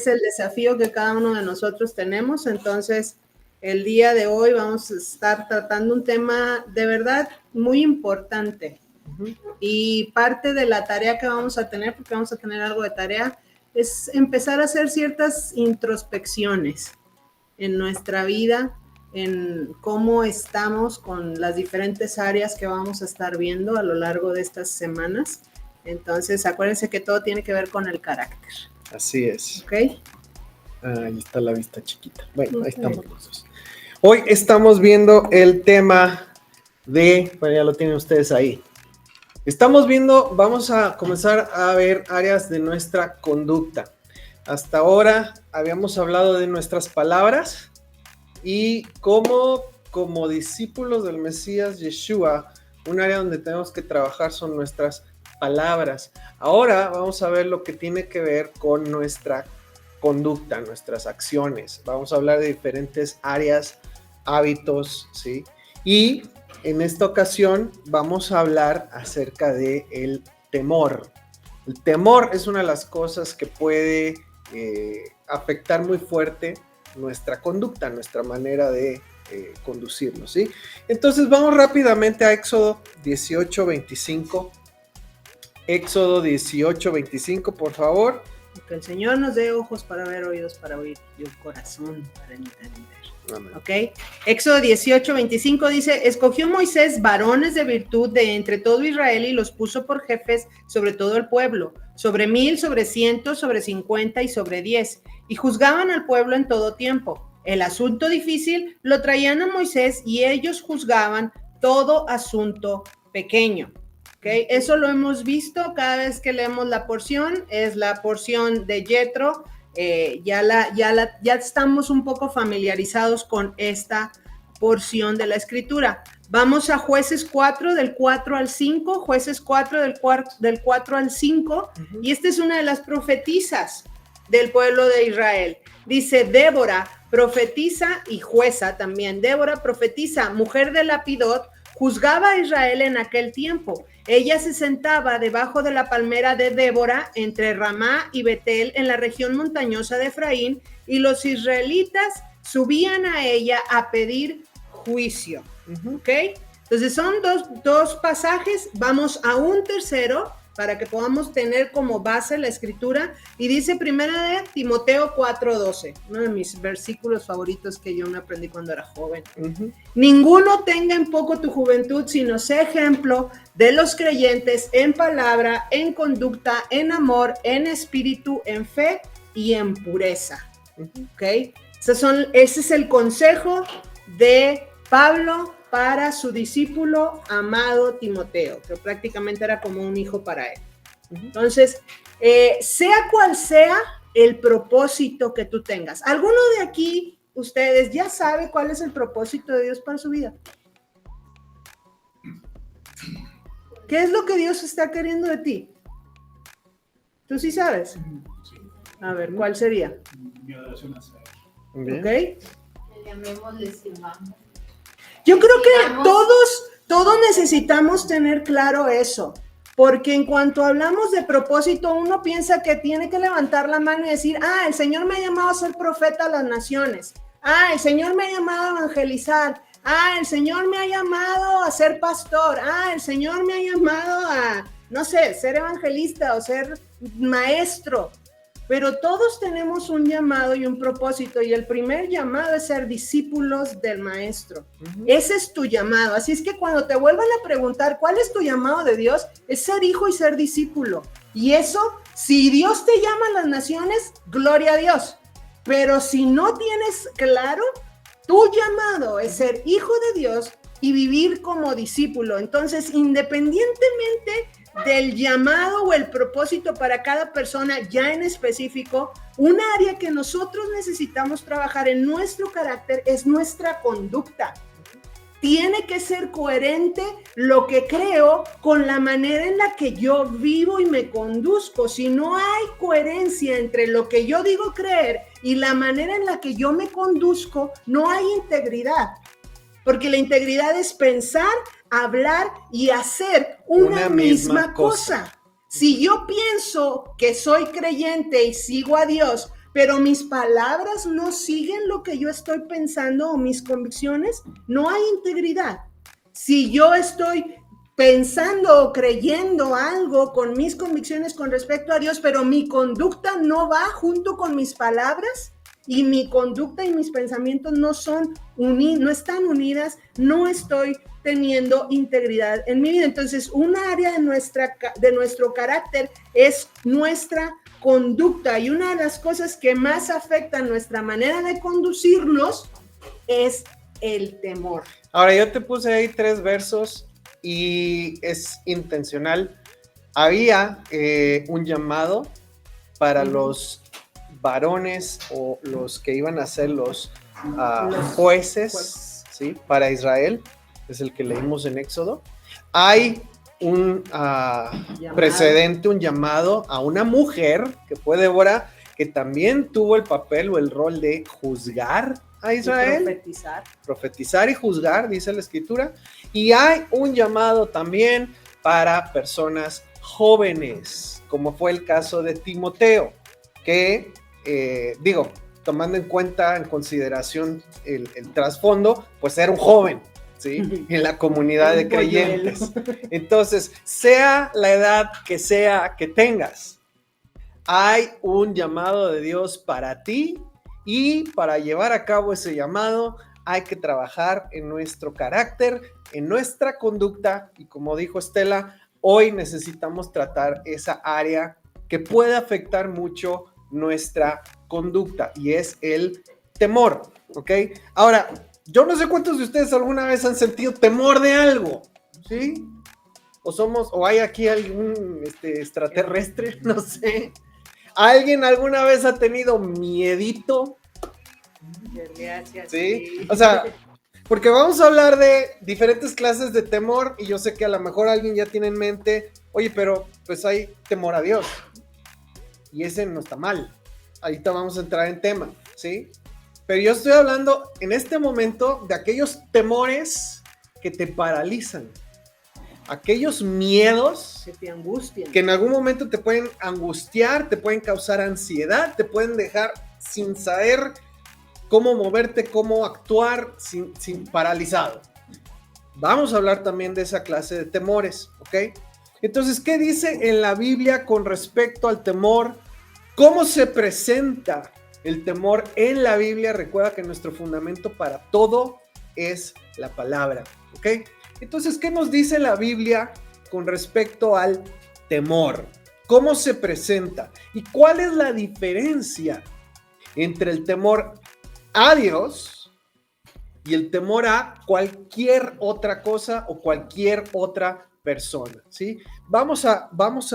es el desafío que cada uno de nosotros tenemos. Entonces, el día de hoy vamos a estar tratando un tema de verdad muy importante. Y parte de la tarea que vamos a tener, porque vamos a tener algo de tarea, es empezar a hacer ciertas introspecciones en nuestra vida, en cómo estamos con las diferentes áreas que vamos a estar viendo a lo largo de estas semanas. Entonces, acuérdense que todo tiene que ver con el carácter. Así es. ¿Ok? Ahí está la vista chiquita. Bueno, ahí estamos los dos. Hoy estamos viendo el tema de, bueno, ya lo tienen ustedes ahí. Estamos viendo, vamos a comenzar a ver áreas de nuestra conducta. Hasta ahora habíamos hablado de nuestras palabras y cómo, como discípulos del Mesías Yeshua, un área donde tenemos que trabajar son nuestras palabras. Ahora vamos a ver lo que tiene que ver con nuestra conducta, nuestras acciones. Vamos a hablar de diferentes áreas, hábitos, ¿sí? Y en esta ocasión vamos a hablar acerca de el temor. El temor es una de las cosas que puede afectar muy fuerte nuestra conducta, nuestra manera de conducirnos, ¿sí? Entonces vamos rápidamente a Éxodo 18:25. Éxodo 18:25, por favor. Que el Señor nos dé ojos para ver, oídos para oír y un corazón para entender. Amén. ¿Ok? Éxodo 18:25 dice, escogió Moisés varones de virtud de entre todo Israel y los puso por jefes sobre todo el pueblo, sobre 1000, sobre 100, sobre 50 y sobre 10, y juzgaban al pueblo en todo tiempo. El asunto difícil lo traían a Moisés y ellos juzgaban todo asunto pequeño. ¿Okay? Eso lo hemos visto cada vez que leemos la porción, es la porción de Yetro. Ya estamos un poco familiarizados con esta porción de la escritura. Vamos a Jueces 4, del 4 al 5, Jueces 4, del 4 al 5, y esta es una de las profetisas del pueblo de Israel. Dice, Débora, profetiza y jueza también. Débora, profetiza, mujer de Lapidot, juzgaba a Israel en aquel tiempo. Ella se sentaba debajo de la palmera de Débora, entre Ramá y Betel, en la región montañosa de Efraín, y los israelitas subían a ella a pedir juicio. ¿Ok? Entonces son dos pasajes, vamos a un tercero, para que podamos tener como base la escritura, y dice primera de Timoteo 4:12, uno de mis versículos favoritos que yo me aprendí cuando era joven. Ninguno tenga en poco tu juventud, sino sé ejemplo de los creyentes en palabra, en conducta, en amor, en espíritu, en fe y en pureza. ¿Ok? Ese es el consejo de Pablo para su discípulo amado Timoteo, que prácticamente era como un hijo para él. Entonces, sea cual sea el propósito que tú tengas. ¿Alguno de aquí, ustedes, ya sabe cuál es el propósito de Dios para su vida? ¿Qué es lo que Dios está queriendo de ti? ¿Tú sí sabes? A ver, ¿cuál sería? Mi adoración hacia Bien. ¿Ok? Llamémosle sirvamos. Yo creo que todos necesitamos tener claro eso, porque en cuanto hablamos de propósito, uno piensa que tiene que levantar la mano y decir, el Señor me ha llamado a ser profeta a las naciones, el Señor me ha llamado a evangelizar, el Señor me ha llamado a ser pastor, el Señor me ha llamado a, no sé, ser evangelista o ser maestro. Pero todos tenemos un llamado y un propósito, y el primer llamado es ser discípulos del maestro. Ese es tu llamado. Así es que cuando te vuelvan a preguntar cuál es tu llamado de Dios, es ser hijo y ser discípulo. Y eso, si Dios te llama a las naciones, gloria a Dios. Pero si no tienes claro, tu llamado es ser hijo de Dios y vivir como discípulo. Entonces, independientemente del llamado o el propósito para cada persona ya en específico, un área que nosotros necesitamos trabajar en nuestro carácter es nuestra conducta. Tiene que ser coherente lo que creo con la manera en la que yo vivo y me conduzco. Si no hay coherencia entre lo que yo digo creer y la manera en la que yo me conduzco, no hay integridad. Porque la integridad es pensar, hablar y hacer una misma cosa. Si yo pienso que soy creyente y sigo a Dios, pero mis palabras no siguen lo que yo estoy pensando o mis convicciones, no hay integridad. Si yo estoy pensando o creyendo algo con mis convicciones con respecto a Dios, pero mi conducta no va junto con mis palabras y mi conducta y mis pensamientos no están unidas, no estoy teniendo integridad en mi vida. Entonces, un área de nuestro carácter es nuestra conducta, y una de las cosas que más afectan nuestra manera de conducirnos es el temor. Ahora, yo te puse ahí 3 versos y es intencional. Había un llamado para los varones o los que iban a ser los jueces, ¿sí? Para Israel, es el que leímos en Éxodo. Hay un precedente, un llamado a una mujer, que fue Débora, que también tuvo el papel o el rol de juzgar a Israel. Profetizar y juzgar, dice la Escritura. Y hay un llamado también para personas jóvenes, como fue el caso de Timoteo, que, tomando en cuenta, en consideración el trasfondo, pues era un joven, ¿sí? En la comunidad de creyentes. Entonces, sea la edad que sea que tengas, hay un llamado de Dios para ti, y para llevar a cabo ese llamado hay que trabajar en nuestro carácter, en nuestra conducta, y como dijo Estela, hoy necesitamos tratar esa área que puede afectar mucho nuestra conducta, y es el temor, ¿ok? Ahora, yo no sé cuántos de ustedes alguna vez han sentido temor de algo, ¿sí? O hay aquí algún extraterrestre, no sé. ¿Alguien alguna vez ha tenido miedito? Sí, o sea, porque vamos a hablar de diferentes clases de temor, y yo sé que a lo mejor alguien ya tiene en mente, oye, pero pues hay temor a Dios, y ese no está mal. Ahorita vamos a entrar en tema, ¿sí? Pero yo estoy hablando en este momento de aquellos temores que te paralizan, aquellos miedos que te angustian, que en algún momento te pueden angustiar, te pueden causar ansiedad, te pueden dejar sin saber cómo moverte, cómo actuar, sin paralizado. Vamos a hablar también de esa clase de temores, ¿ok? Entonces, ¿qué dice en la Biblia con respecto al temor? ¿Cómo se presenta el temor en la Biblia? Recuerda que nuestro fundamento para todo es la palabra, ¿ok? Entonces, ¿qué nos dice la Biblia con respecto al temor? ¿Cómo se presenta? ¿Y cuál es la diferencia entre el temor a Dios y el temor a cualquier otra cosa o cualquier otra persona? ¿Sí? Vamos a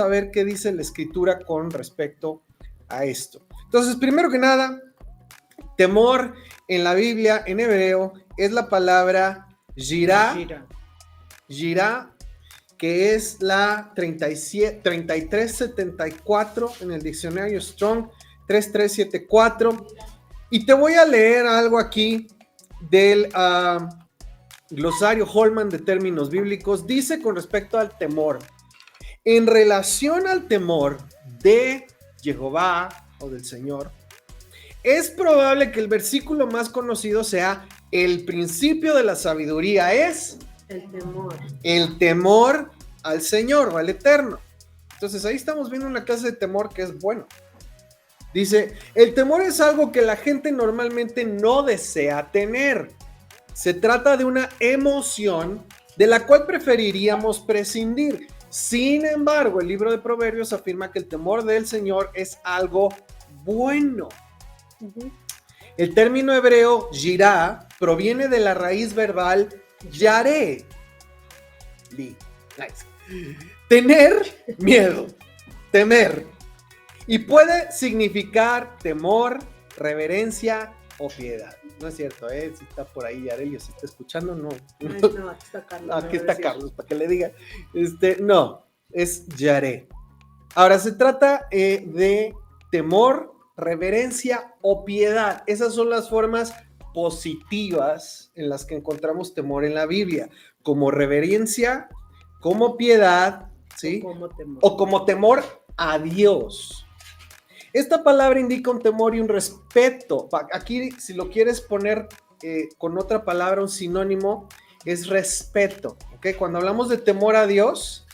ver qué dice la Escritura con respecto a esto. Entonces, primero que nada, temor en la Biblia, en hebreo, es la palabra yirá, que es la 3374 en el diccionario Strong, 3374. Y te voy a leer algo aquí del glosario Holman de términos bíblicos. Dice con respecto al temor: en relación al temor de Jehová o del Señor, es probable que el versículo más conocido sea: el principio de la sabiduría es el temor al Señor o al Eterno. Entonces ahí estamos viendo una clase de temor que es bueno. Dice, el temor es algo que la gente normalmente no desea tener. Se trata de una emoción de la cual preferiríamos prescindir. Sin embargo, el libro de Proverbios afirma que el temor del Señor es algo bueno. El término hebreo yirá proviene de la raíz verbal yaré. Nice. Tener miedo, temer. Y puede significar temor, reverencia o piedad. No es cierto, si está por ahí Yarelio, si está escuchando, no. No, aquí está Carlos. Aquí está Carlos, para que le diga. No, es yaré. Ahora, se trata de temor, reverencia o piedad. Esas son las formas positivas en las que encontramos temor en la Biblia, como reverencia, como piedad, ¿sí? O como temor a Dios. Esta palabra indica un temor y un respeto. Aquí, si lo quieres poner con otra palabra, un sinónimo, es respeto. ¿Okay? Cuando hablamos de temor a Dios,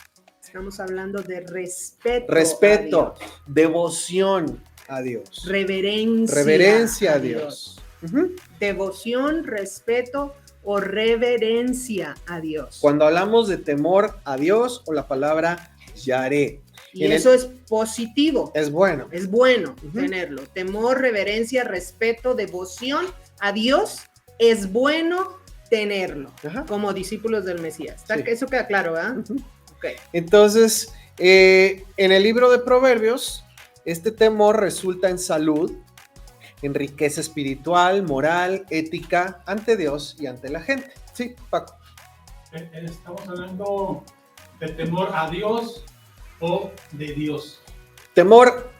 estamos hablando de respeto. Respeto, devoción a Dios. Reverencia a Dios. Devoción, respeto o reverencia a Dios. Cuando hablamos de temor a Dios o la palabra yaré. Y eso es positivo. Es bueno. Es bueno tenerlo. Temor, reverencia, respeto, devoción a Dios es bueno tenerlo. Como discípulos del Mesías. Sí. Eso queda claro, ¿verdad? Okay. Entonces, en el libro de Proverbios, este temor resulta en salud, en riqueza espiritual, moral, ética, ante Dios y ante la gente. Sí, Paco. Estamos hablando de temor a Dios o de Dios. Temor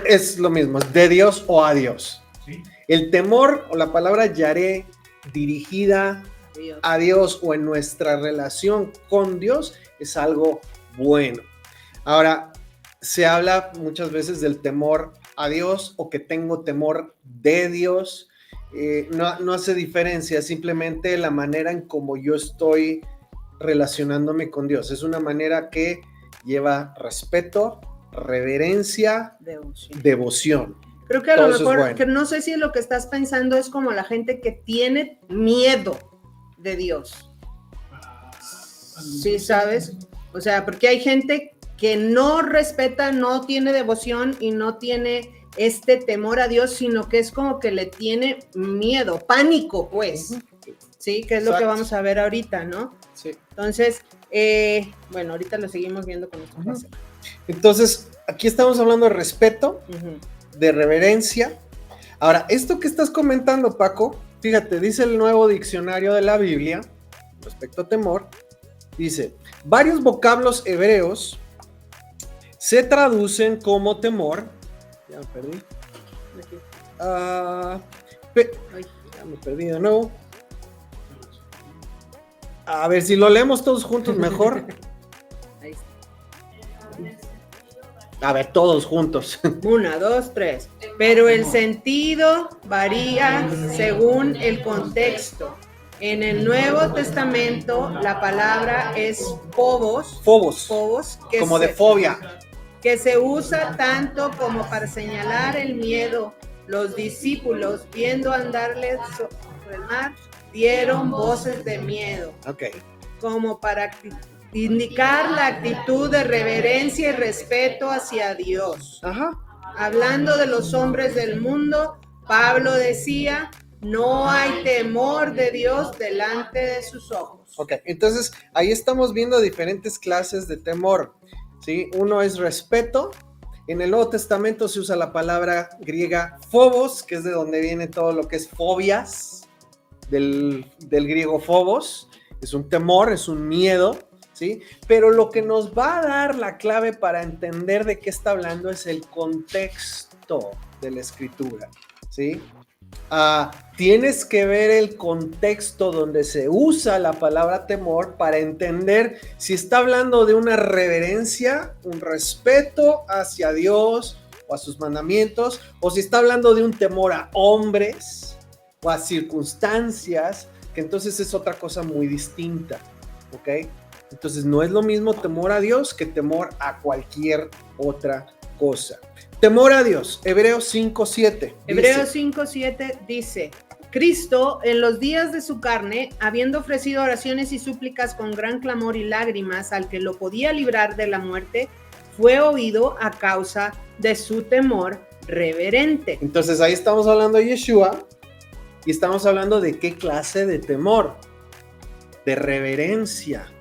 es lo mismo, de Dios o a Dios. ¿Sí? El temor o la palabra yaré dirigida a Dios o en nuestra relación con Dios es algo bueno. Ahora, se habla muchas veces del temor a Dios o que tengo temor de Dios. No hace diferencia, simplemente la manera en cómo yo estoy relacionándome con Dios. Es una manera que lleva respeto, reverencia, devoción. Creo que a lo mejor, que no sé si lo que estás pensando es como la gente que tiene miedo de Dios. Sí, ¿sabes? O sea, porque hay gente que no respeta, no tiene devoción y no tiene este temor a Dios, sino que es como que le tiene miedo, pánico, pues. Sí, que es lo que vamos a ver ahorita, ¿no? Sí. Entonces, bueno, ahorita lo seguimos viendo con nuestra clase. Entonces, aquí estamos hablando de respeto, de reverencia. Ahora, esto que estás comentando, Paco, fíjate, dice el Nuevo Diccionario de la Biblia, respecto a temor, dice, varios vocablos hebreos se traducen como temor. Ya me perdí. Ya me perdí de nuevo. A ver, si lo leemos todos juntos mejor. Ahí está. A ver, todos juntos. 1, 2, 3. Pero el sentido varía según el contexto. En el Nuevo Testamento la palabra es phobos. Phobos. Que como de fobia. Que se usa tanto como para señalar el miedo. Los discípulos, viendo andarles sobre el mar, dieron voces de miedo. Ok. Como para indicar la actitud de reverencia y respeto hacia Dios. Hablando de los hombres del mundo, Pablo decía, no hay temor de Dios delante de sus ojos. Ok, entonces ahí estamos viendo diferentes clases de temor, ¿sí? Uno es respeto. En el Nuevo Testamento se usa la palabra griega phobos, que es de donde viene todo lo que es fobias, del griego phobos. Es un temor, es un miedo, ¿sí? Pero lo que nos va a dar la clave para entender de qué está hablando es el contexto de la escritura, ¿sí? Tienes que ver el contexto donde se usa la palabra temor para entender si está hablando de una reverencia, un respeto hacia Dios o a sus mandamientos, o si está hablando de un temor a hombres o a circunstancias, que entonces es otra cosa muy distinta, ¿ok? Entonces no es lo mismo temor a Dios que temor a cualquier otra cosa. Temor a Dios, Hebreos 5:7. Hebreos 5:7 dice, Cristo en los días de su carne, habiendo ofrecido oraciones y súplicas con gran clamor y lágrimas al que lo podía librar de la muerte, fue oído a causa de su temor reverente. Entonces ahí estamos hablando de Yeshua y estamos hablando de qué clase de temor, de reverencia,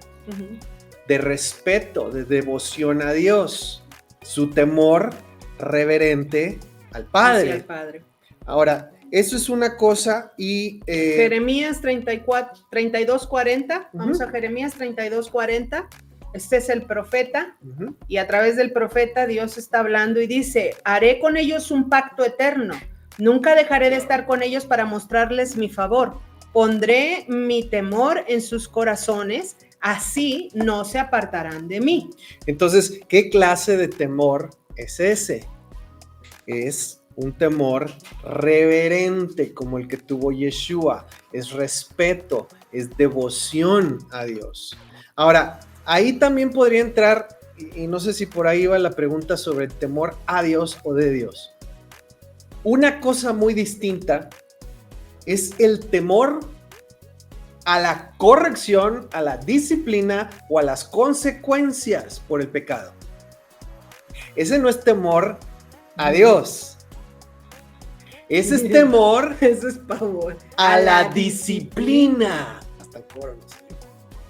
de respeto, de devoción a Dios, su temor reverente al Padre. Hacia el Padre. Ahora, eso es una cosa y... Jeremías 32:40, vamos a Jeremías 32:40, este es el profeta, y a través del profeta Dios está hablando y dice, haré con ellos un pacto eterno, nunca dejaré de estar con ellos para mostrarles mi favor, pondré mi temor en sus corazones, así no se apartarán de mí. Entonces, ¿qué clase de temor es ese? es un temor reverente como el que tuvo Yeshua, es respeto, es devoción a Dios. Ahora, ahí también podría entrar, y no sé si por ahí va la pregunta sobre el temor a Dios o de Dios. Una cosa muy distinta es el temor a la corrección, a la disciplina o a las consecuencias por el pecado. Ese no es temor a Dios. Ese es temor Eso es pavor. a la disciplina. Hasta el coro, no sé.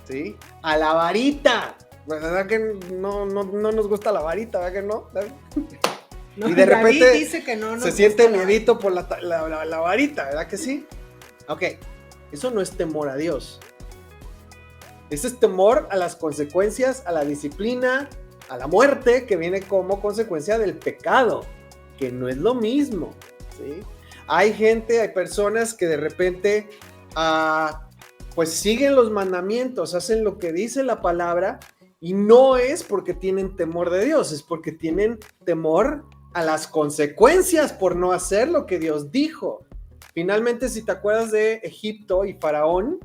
¿Sí? A la varita. ¿Verdad que no nos gusta la varita? ¿Verdad que no? No, Y de David repente dice que no nos se siente gusta la- miedito por la varita, ¿verdad que sí? Ok, eso no es temor a Dios. Ese es temor a las consecuencias, a la disciplina, a la muerte que viene como consecuencia del pecado, que no es lo mismo, ¿sí? Hay personas que de repente pues siguen los mandamientos, hacen lo que dice la palabra y no es porque tienen temor de Dios, es porque tienen temor a las consecuencias por no hacer lo que Dios dijo. Finalmente, si te acuerdas de Egipto y Faraón,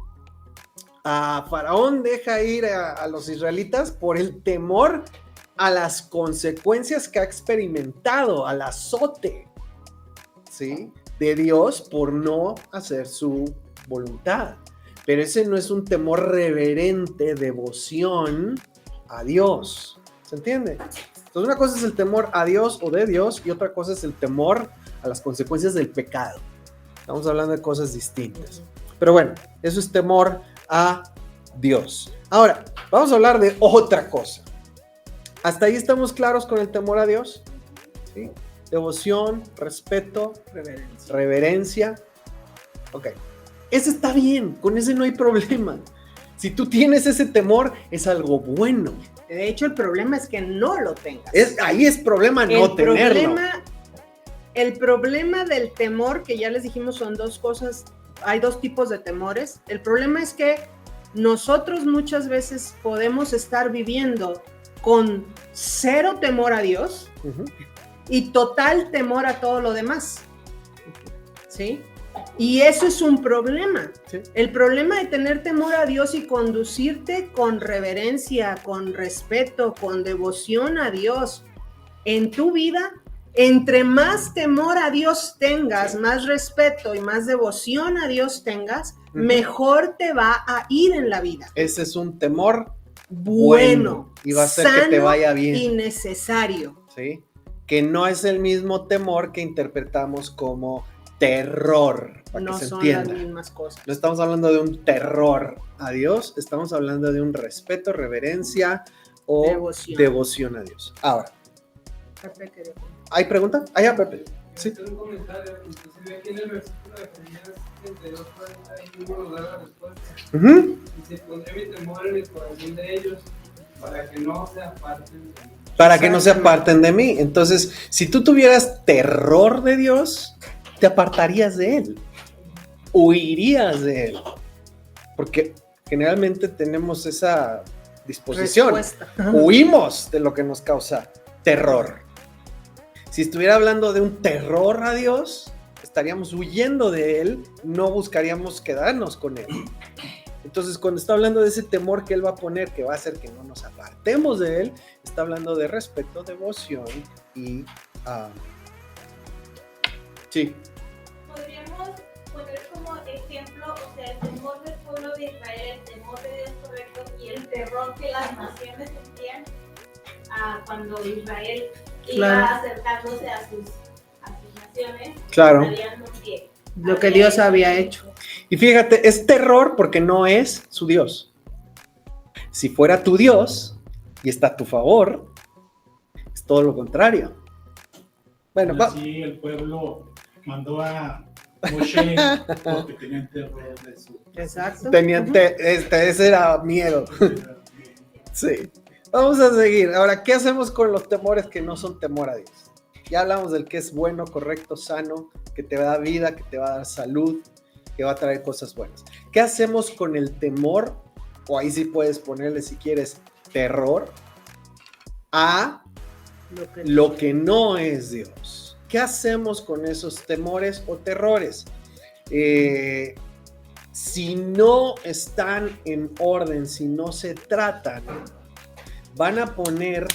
Faraón deja ir a los israelitas por el temor a las consecuencias que ha experimentado, al azote, ¿sí?, de Dios por no hacer su voluntad. Pero ese no es un temor reverente, devoción a Dios. ¿Se entiende? Entonces, una cosa es el temor a Dios o de Dios y otra cosa es el temor a las consecuencias del pecado. Estamos hablando de cosas distintas. Pero bueno, eso es temor a Dios. Ahora, vamos a hablar de otra cosa. ¿Hasta ahí estamos claros con el temor a Dios? ¿Sí? Devoción, respeto, reverencia. Ok. Ese está bien, con ese no hay problema. Si tú tienes ese temor, es algo bueno. De hecho, el problema es que no lo tengas. Ahí es problema no tenerlo. El problema del temor, que ya les dijimos, son dos cosas. Hay dos tipos de temores. El problema es que nosotros muchas veces podemos estar viviendo con cero temor a Dios y total temor a todo lo demás. ¿Sí? Y eso es un problema. Sí. El problema de tener temor a Dios y conducirte con reverencia, con respeto, con devoción a Dios en tu vida, entre más temor a Dios tengas, más respeto y más devoción a Dios tengas, mejor te va a ir en la vida. Ese es un temor bueno y va a hacer que te vaya bien. Y necesario. ¿Sí? Que no es el mismo temor que interpretamos como terror, para no que se son entienda. las mismas cosas. No estamos hablando de un terror a Dios, estamos hablando de un respeto, reverencia o devoción a Dios. Ahora, ¿hay pregunta? ¿Hay Pepe? Sí. Un comentario, inclusive aquí en el versículo de Jeremías 32:40 ahí mismo nos da la respuesta. Dice, pondré mi temor en el corazón de ellos para que no se aparten de mí. Para que no se aparten de mí. Entonces, si tú tuvieras terror de Dios, te apartarías de Él. Huirías de Él. Porque generalmente tenemos esa disposición. Huimos de lo que nos causa terror. Si estuviera hablando de un terror a Dios, estaríamos huyendo de Él, no buscaríamos quedarnos con Él. Entonces, cuando está hablando de ese temor que Él va a poner, que va a hacer que no nos apartemos de Él, está hablando de respeto, devoción y... sí. Podríamos poner como ejemplo, o sea, el temor del pueblo de Israel, el temor de Dios correcto y el terror que las naciones sentían cuando Israel iba acercándose a sus naciones. Claro. Lo que Dios había hecho. Y fíjate, es terror porque no es su Dios. Si fuera tu Dios y está a tu favor, es todo lo contrario. Bueno, sí, el pueblo mandó a Moshe porque tenían terror de su... Exacto. Ese era miedo. Sí. Vamos a seguir. Ahora, ¿qué hacemos con los temores que no son temor a Dios? Ya hablamos del que es bueno, correcto, sano, que te da vida, que te va a dar salud, que va a traer cosas buenas. ¿Qué hacemos con el temor? O ahí sí puedes ponerle, si quieres, terror a lo que no es Dios. ¿Qué hacemos con esos temores o terrores? Si no están en orden, si no se tratan, van a poner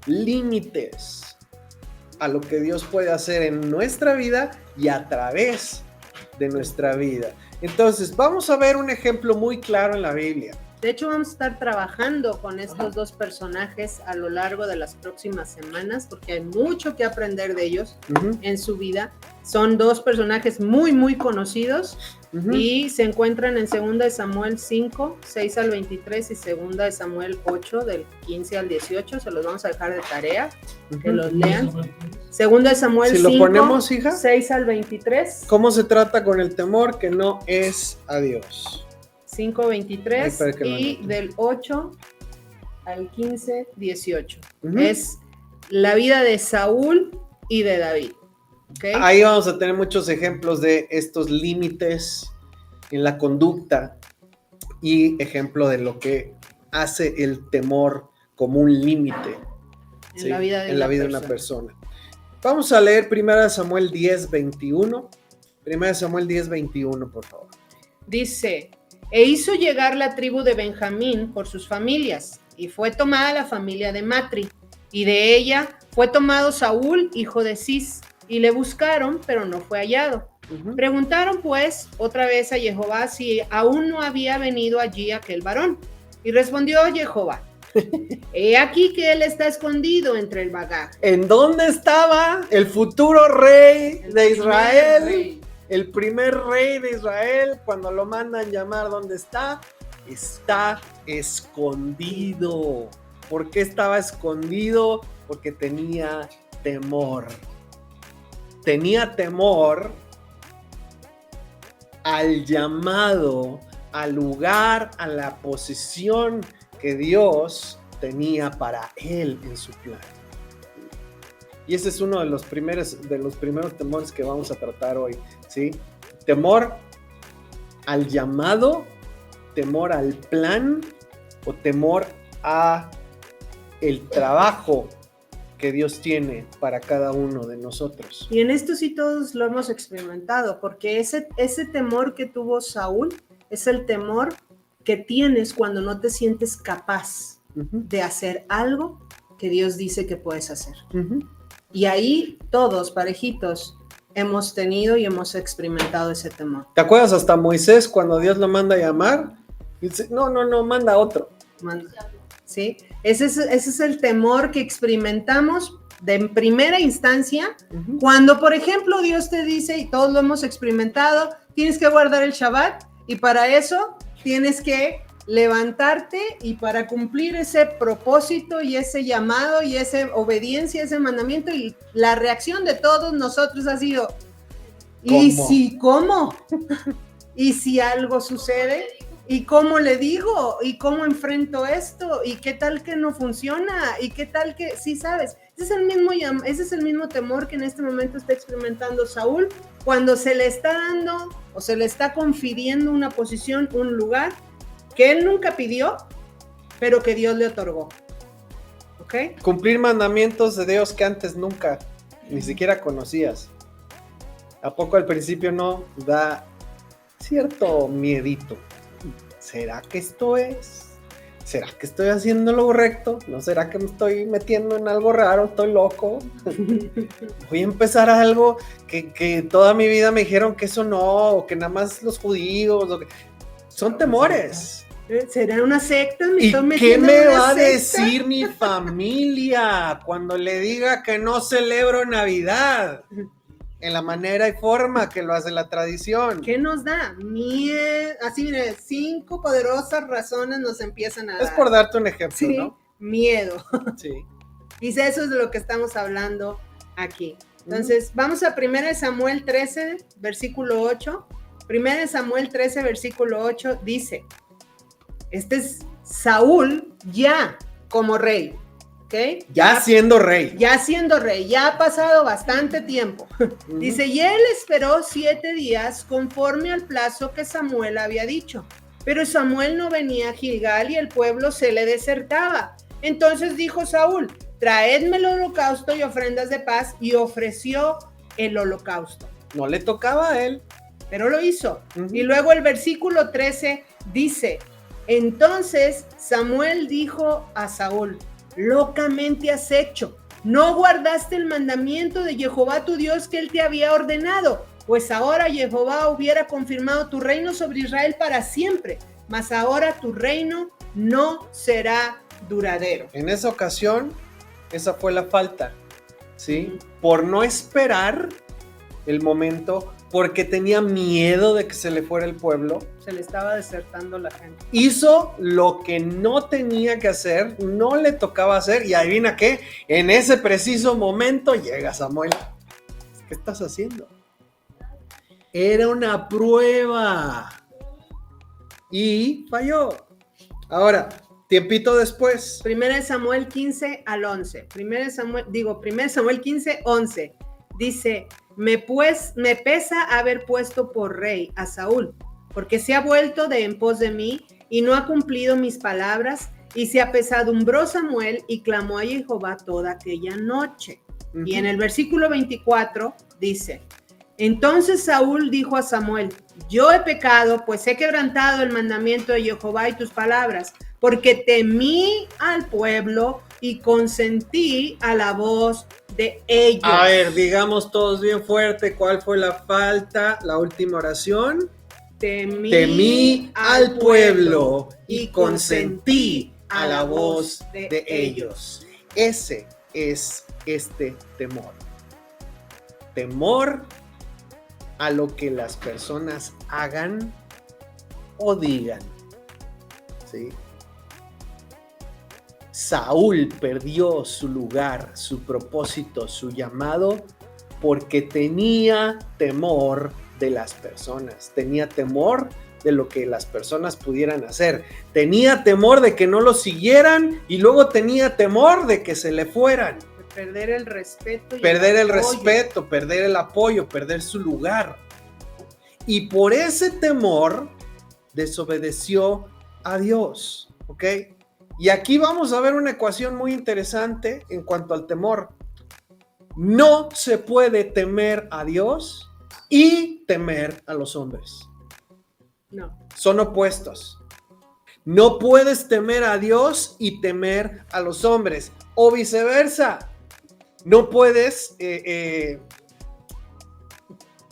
límites a lo que Dios puede hacer en nuestra vida y a través de nuestra vida. Entonces, vamos a ver un ejemplo muy claro en la Biblia. De hecho, vamos a estar trabajando con estos dos personajes a lo largo de las próximas semanas, porque hay mucho que aprender de ellos en su vida. Son dos personajes muy, muy conocidos y se encuentran en 2 de Samuel 5, 6 al 23 y 2 de Samuel 8, del 15 al 18. Se los vamos a dejar de tarea, que los lean. 2 de Samuel Si 5, lo ponemos, hija, 6 al 23. ¿cómo se trata con el temor que no es a Dios? 5:23 y del 8 al 15, 18. Es la vida de Saúl y de David. ¿Okay? Ahí vamos a tener muchos ejemplos de estos límites en la conducta y ejemplo de lo que hace el temor como un límite en la vida de una persona. Vamos a leer 1 Samuel 10:21. 1 Samuel 10:21, por favor. Dice: e hizo llegar la tribu de Benjamín por sus familias, y fue tomada la familia de Matri, y de ella fue tomado Saúl, hijo de Cis, y le buscaron, pero no fue hallado. Preguntaron pues otra vez a Jehová si aún no había venido allí aquel varón, y respondió Jehová: he aquí que él está escondido entre el bagaje. ¿En dónde estaba el futuro rey de Israel? El primer rey de Israel, cuando lo mandan llamar, ¿dónde está? Está escondido. ¿Por qué estaba escondido? Porque tenía temor. Tenía temor al llamado, al lugar, a la posición que Dios tenía para él en su plan. Y ese es uno de los primeros temores que vamos a tratar hoy, ¿sí? Temor al llamado, temor al plan o temor a el trabajo que Dios tiene para cada uno de nosotros. Y en esto sí todos lo hemos experimentado, porque ese temor que tuvo Saúl es el temor que tienes cuando no te sientes capaz de hacer algo que Dios dice que puedes hacer. Y ahí todos, parejitos, hemos tenido y hemos experimentado ese temor. ¿Te acuerdas hasta Moisés cuando Dios lo manda a llamar? Y dice, no, manda a otro. ¿Sí? Ese es el temor que experimentamos de primera instancia, cuando, por ejemplo, Dios te dice, y todos lo hemos experimentado, tienes que guardar el Shabbat, y para eso tienes que levantarte, y para cumplir ese propósito y ese llamado y esa obediencia, ese mandamiento, y la reacción de todos nosotros ha sido, ¿cómo? ¿Y si algo sucede? ¿Y cómo le digo? ¿Y cómo enfrento esto? ¿Y qué tal que no funciona? ¿Y qué tal que...? Sí, sabes, ese es el mismo temor que en este momento está experimentando Saúl cuando se le está dando o se le está confiriendo una posición, un lugar que él nunca pidió, pero que Dios le otorgó. ¿Ok? Cumplir mandamientos de Dios que antes nunca, ni siquiera conocías. ¿A poco al principio no da cierto miedito? ¿Será que esto es? ¿Será que estoy haciendo lo correcto? ¿No será que me estoy metiendo en algo raro? ¿Estoy loco? Voy a empezar algo que toda mi vida me dijeron que eso no, o que nada más los judíos, o que... Son temores. ¿Será una secta? ¿Y qué me va a decir mi familia cuando le diga que no celebro Navidad? En la manera y forma que lo hace la tradición. ¿Qué nos da? Miedo. Así, mire, 5 poderosas razones nos empiezan a dar. Es por darte un ejemplo, sí, ¿no? Miedo. Sí. Dice, eso es de lo que estamos hablando aquí. Entonces, vamos a 1 Samuel 13, versículo 8. 1 Samuel 13, versículo 8 dice, este es Saúl ya como rey. ¿Okay? Ya siendo rey. Ya siendo rey, ya ha pasado bastante tiempo. Dice, y él esperó 7 días conforme al plazo que Samuel había dicho. Pero Samuel no venía a Gilgal y el pueblo se le desertaba. Entonces dijo Saúl, traedme el holocausto y ofrendas de paz, y ofreció el holocausto. No le tocaba a él. Pero lo hizo. Ujú. Y luego el versículo 13 dice, entonces Samuel dijo a Saúl, locamente has hecho, no guardaste el mandamiento de Jehová tu Dios que él te había ordenado, pues ahora Jehová hubiera confirmado tu reino sobre Israel para siempre, mas ahora tu reino no será duradero. En esa ocasión, esa fue la falta, ¿sí? Por no esperar el momento, porque tenía miedo de que se le fuera el pueblo, Se le estaba desertando la gente. hizo lo que no tenía que hacer, no le tocaba hacer, y adivina qué, en ese preciso momento llega Samuel. ¿Qué estás haciendo? Era una prueba y falló. Ahora, tiempito después, 1 Samuel 15 al 11. 1 Samuel 15, 11. Dice, me pesa haber puesto por rey a Saúl, porque se ha vuelto de en pos de mí y no ha cumplido mis palabras, y se apesadumbró Samuel y clamó a Jehová toda aquella noche. Y en el versículo 24 dice, entonces Saúl dijo a Samuel, yo he pecado, pues he quebrantado el mandamiento de Jehová y tus palabras, porque temí al pueblo y consentí a la voz de ellos. a ver, digamos todos bien fuerte, ¿cuál fue la falta? La última oración. Temí al pueblo y consentí a la voz de ellos. Ese es este temor. Temor a lo que las personas hagan o digan. ¿Sí? Saúl perdió su lugar, su propósito, su llamado, porque tenía temor de las personas, tenía temor de lo que las personas pudieran hacer, tenía temor de que no lo siguieran y luego tenía temor de que se le fueran. Perder el respeto. Perder el respeto, perder el apoyo, perder su lugar. Y por ese temor desobedeció a Dios, ¿ok? Y aquí vamos a ver una ecuación muy interesante en cuanto al temor. No se puede temer a Dios y temer a los hombres. No. Son opuestos. No puedes temer a Dios y temer a los hombres, o viceversa. No puedes,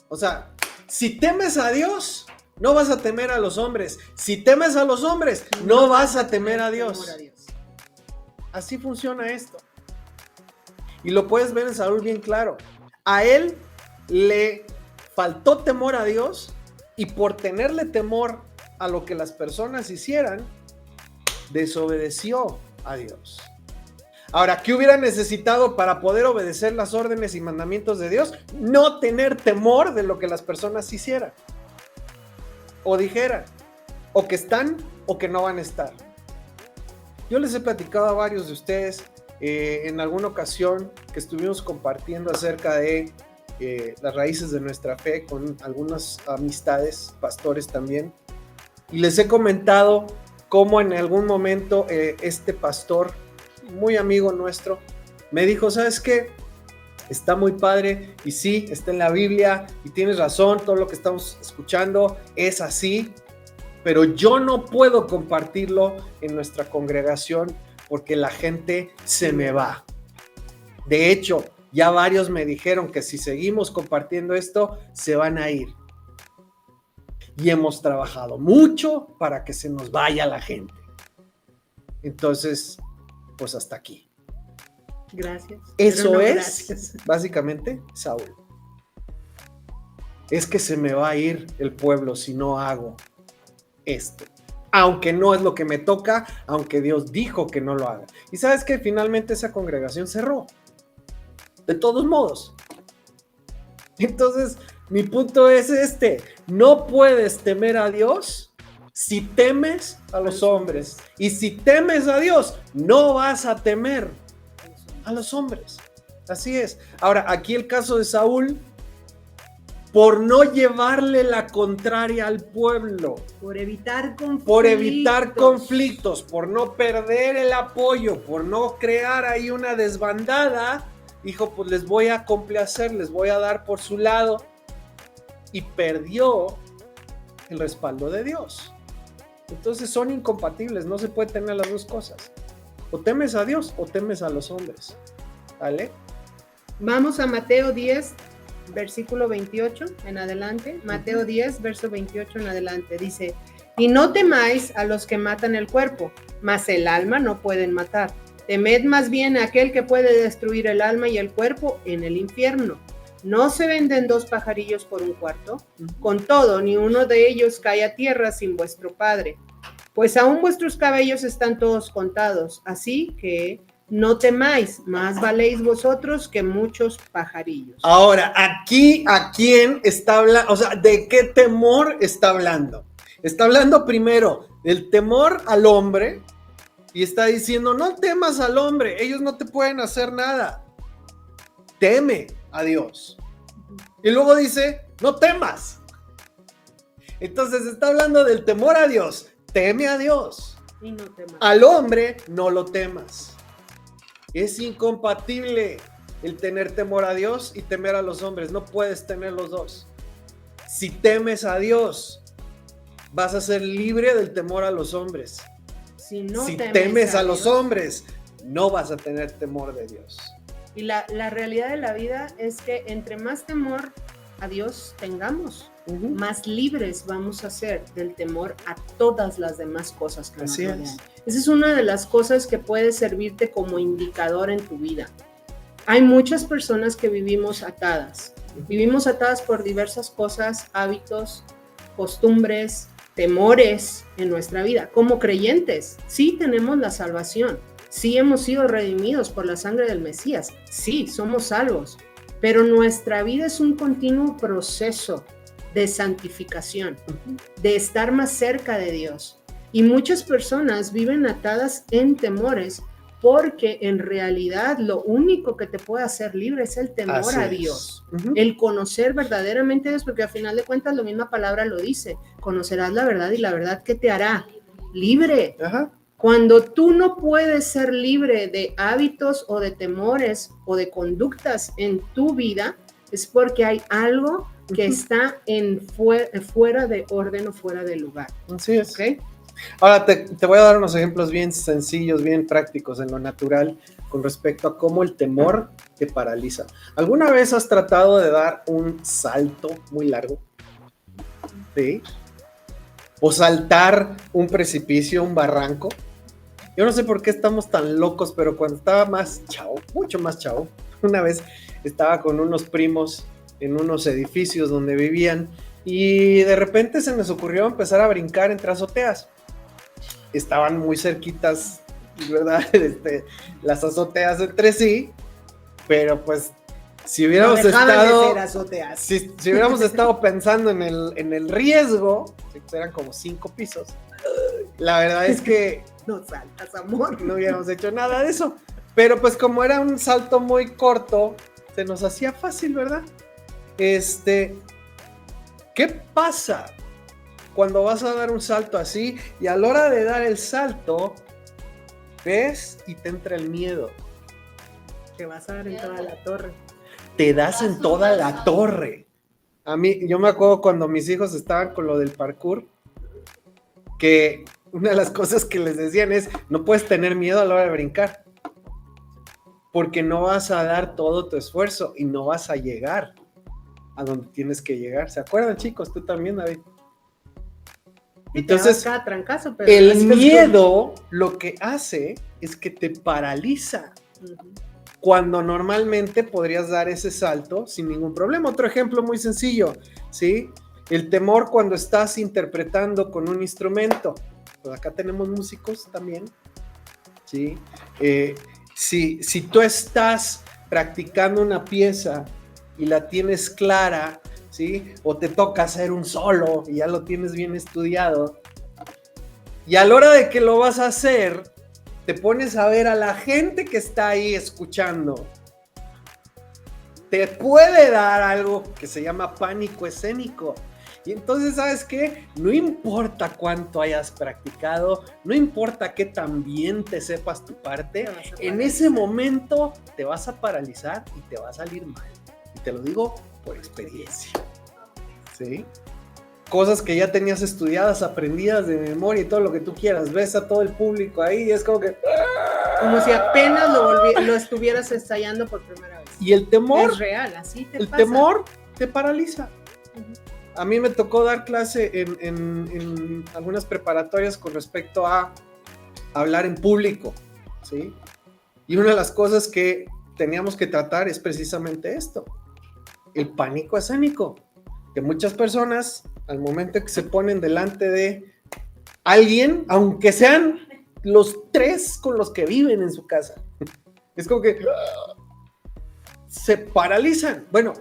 o sea, si temes a Dios, no vas a temer a los hombres. Si temes a los hombres, no vas a temer a Dios. Así funciona esto. Y lo puedes ver en Saúl bien claro. A él le faltó temor a Dios y por tenerle temor a lo que las personas hicieran, desobedeció a Dios. Ahora, ¿qué hubiera necesitado para poder obedecer las órdenes y mandamientos de Dios? No tener temor de lo que las personas hicieran o dijeran, o que están o que no van a estar. Yo les he platicado a varios de ustedes en alguna ocasión que estuvimos compartiendo acerca de las raíces de nuestra fe con algunas amistades, pastores también, y les he comentado cómo en algún momento este pastor, muy amigo nuestro, me dijo, ¿sabes qué? Está muy padre y sí, está en la Biblia y tienes razón, todo lo que estamos escuchando es así, pero yo no puedo compartirlo en nuestra congregación porque la gente se me va. De hecho, ya varios me dijeron que si seguimos compartiendo esto, se van a ir. Y hemos trabajado mucho para que se nos vaya la gente. Entonces, pues hasta aquí. Gracias. Eso No, es, gracias. básicamente, Saúl. Es que se me va a ir el pueblo si no hago esto. Aunque no es lo que me toca, aunque Dios dijo que no lo haga. Y sabes que finalmente esa congregación cerró. De todos modos. Entonces, mi punto es este. No puedes temer a Dios si temes a los hombres. Y si temes a Dios, no vas a temer a los hombres. Así es. Ahora, aquí el caso de Saúl, por no llevarle la contraria al pueblo, por evitar conflictos. por evitar conflictos, por no perder el apoyo, por no crear ahí una desbandada, dijo, pues les voy a complacer, les voy a dar por su lado, y perdió el respaldo de Dios. Entonces son incompatibles, no se puede tener las dos cosas. O temes a Dios o temes a los hombres. ¿Vale? Vamos a Mateo 10, versículo 28 en adelante. Mateo 10, verso 28 en adelante. Dice, y no temáis a los que matan el cuerpo, mas el alma no pueden matar. Temed más bien a aquel que puede destruir el alma y el cuerpo en el infierno. ¿No se venden 2 pajarillos por un cuarto? Con todo, ni uno de ellos cae a tierra sin vuestro Padre. Pues aún vuestros cabellos están todos contados, así que no temáis, más valéis vosotros que muchos pajarillos. Ahora, aquí, ¿a quién está hablando? O sea, ¿de qué temor está hablando? Está hablando primero del temor al hombre y está diciendo, no temas al hombre, ellos no te pueden hacer nada. Teme a Dios. Y luego dice, no temas. Entonces está hablando del temor a Dios. Teme a Dios. Y no temas. Al hombre no lo temas. Es incompatible el tener temor a Dios y temer a los hombres. No puedes tener los dos. Si temes a Dios, vas a ser libre del temor a los hombres. Si no si temes temes a Dios, los hombres, no vas a tener temor de Dios. Y la realidad de la vida es que entre más temor a Dios tengamos, más libres vamos a ser del temor a todas las demás cosas que nos Así rodean. es. Esa es una de las cosas que puede servirte como indicador en tu vida. Hay muchas personas que vivimos atadas. Vivimos atadas por diversas cosas, hábitos, costumbres, temores en nuestra vida. Como creyentes, sí tenemos la salvación. Sí hemos sido redimidos por la sangre del Mesías. Sí, somos salvos. Pero nuestra vida es un continuo proceso de santificación, de estar más cerca de Dios. Y muchas personas viven atadas en temores porque en realidad lo único que te puede hacer libre es el temor Así a es. Dios. El conocer verdaderamente a Dios, porque al final de cuentas la misma palabra lo dice. Conocerás la verdad y la verdad que te hará libre. Ajá. Cuando tú no puedes ser libre de hábitos o de temores o de conductas en tu vida, es porque hay algo que está fuera de orden o fuera de lugar. Así es. ¿Ok? Ahora te voy a dar unos ejemplos bien sencillos, bien prácticos en lo natural con respecto a cómo el temor te paraliza. ¿Alguna vez has tratado de dar un salto muy largo? ¿Sí? O saltar un precipicio, un barranco. Yo no sé por qué estamos tan locos, pero cuando estaba más chavo, mucho más chavo, una vez estaba con unos primos en unos edificios donde vivían y de repente se nos ocurrió empezar a brincar entre azoteas. Estaban muy cerquitas, ¿verdad? Las azoteas entre sí, pero pues si hubiéramos si hubiéramos estado pensando en el riesgo, eran como 5 pisos, la verdad es que No saltas, amor. no hubiéramos hecho nada de eso. Pero pues como era un salto muy corto, se nos hacía fácil, ¿verdad? ¿Qué pasa cuando vas a dar un salto así y a la hora de dar el salto ves y te entra el miedo? Te vas a dar en toda la torre. Te das en toda la torre. A mí, yo me acuerdo cuando mis hijos estaban con lo del parkour, que una de las cosas que les decían es, no puedes tener miedo a la hora de brincar, porque no vas a dar todo tu esfuerzo y no vas a llegar a donde tienes que llegar. ¿Se acuerdan, chicos? Tú también, David. Entonces, cada trancazo, pero el miedo lo que hace es que te paraliza, cuando normalmente podrías dar ese salto sin ningún problema. Otro ejemplo muy sencillo, ¿sí? El temor cuando estás interpretando con un instrumento. Pues acá tenemos músicos también, ¿sí? Si tú estás practicando una pieza y la tienes clara, ¿sí? O te toca hacer un solo y ya lo tienes bien estudiado, y a la hora de que lo vas a hacer, te pones a ver a la gente que está ahí escuchando te puede dar algo que se llama pánico escénico. Y entonces, ¿sabes qué? No importa cuánto hayas practicado, no importa qué tan bien te sepas tu parte, en ese momento te vas a paralizar y te va a salir mal. Y te lo digo por experiencia. ¿Sí? Cosas que ya tenías estudiadas, aprendidas de memoria y todo lo que tú quieras. Ves a todo el público ahí y es como que... Como si apenas lo estuvieras ensayando por primera vez. Y el temor... Es real, así te el pasa. temor te paraliza. Uh-huh. A mí me tocó dar clase en algunas preparatorias con respecto a hablar en público, ¿sí? Y una de las cosas que teníamos que tratar es precisamente esto, el pánico escénico, que muchas personas al momento que se ponen delante de alguien, aunque sean los 3 con los que viven en su casa, es como que se paralizan. Bueno,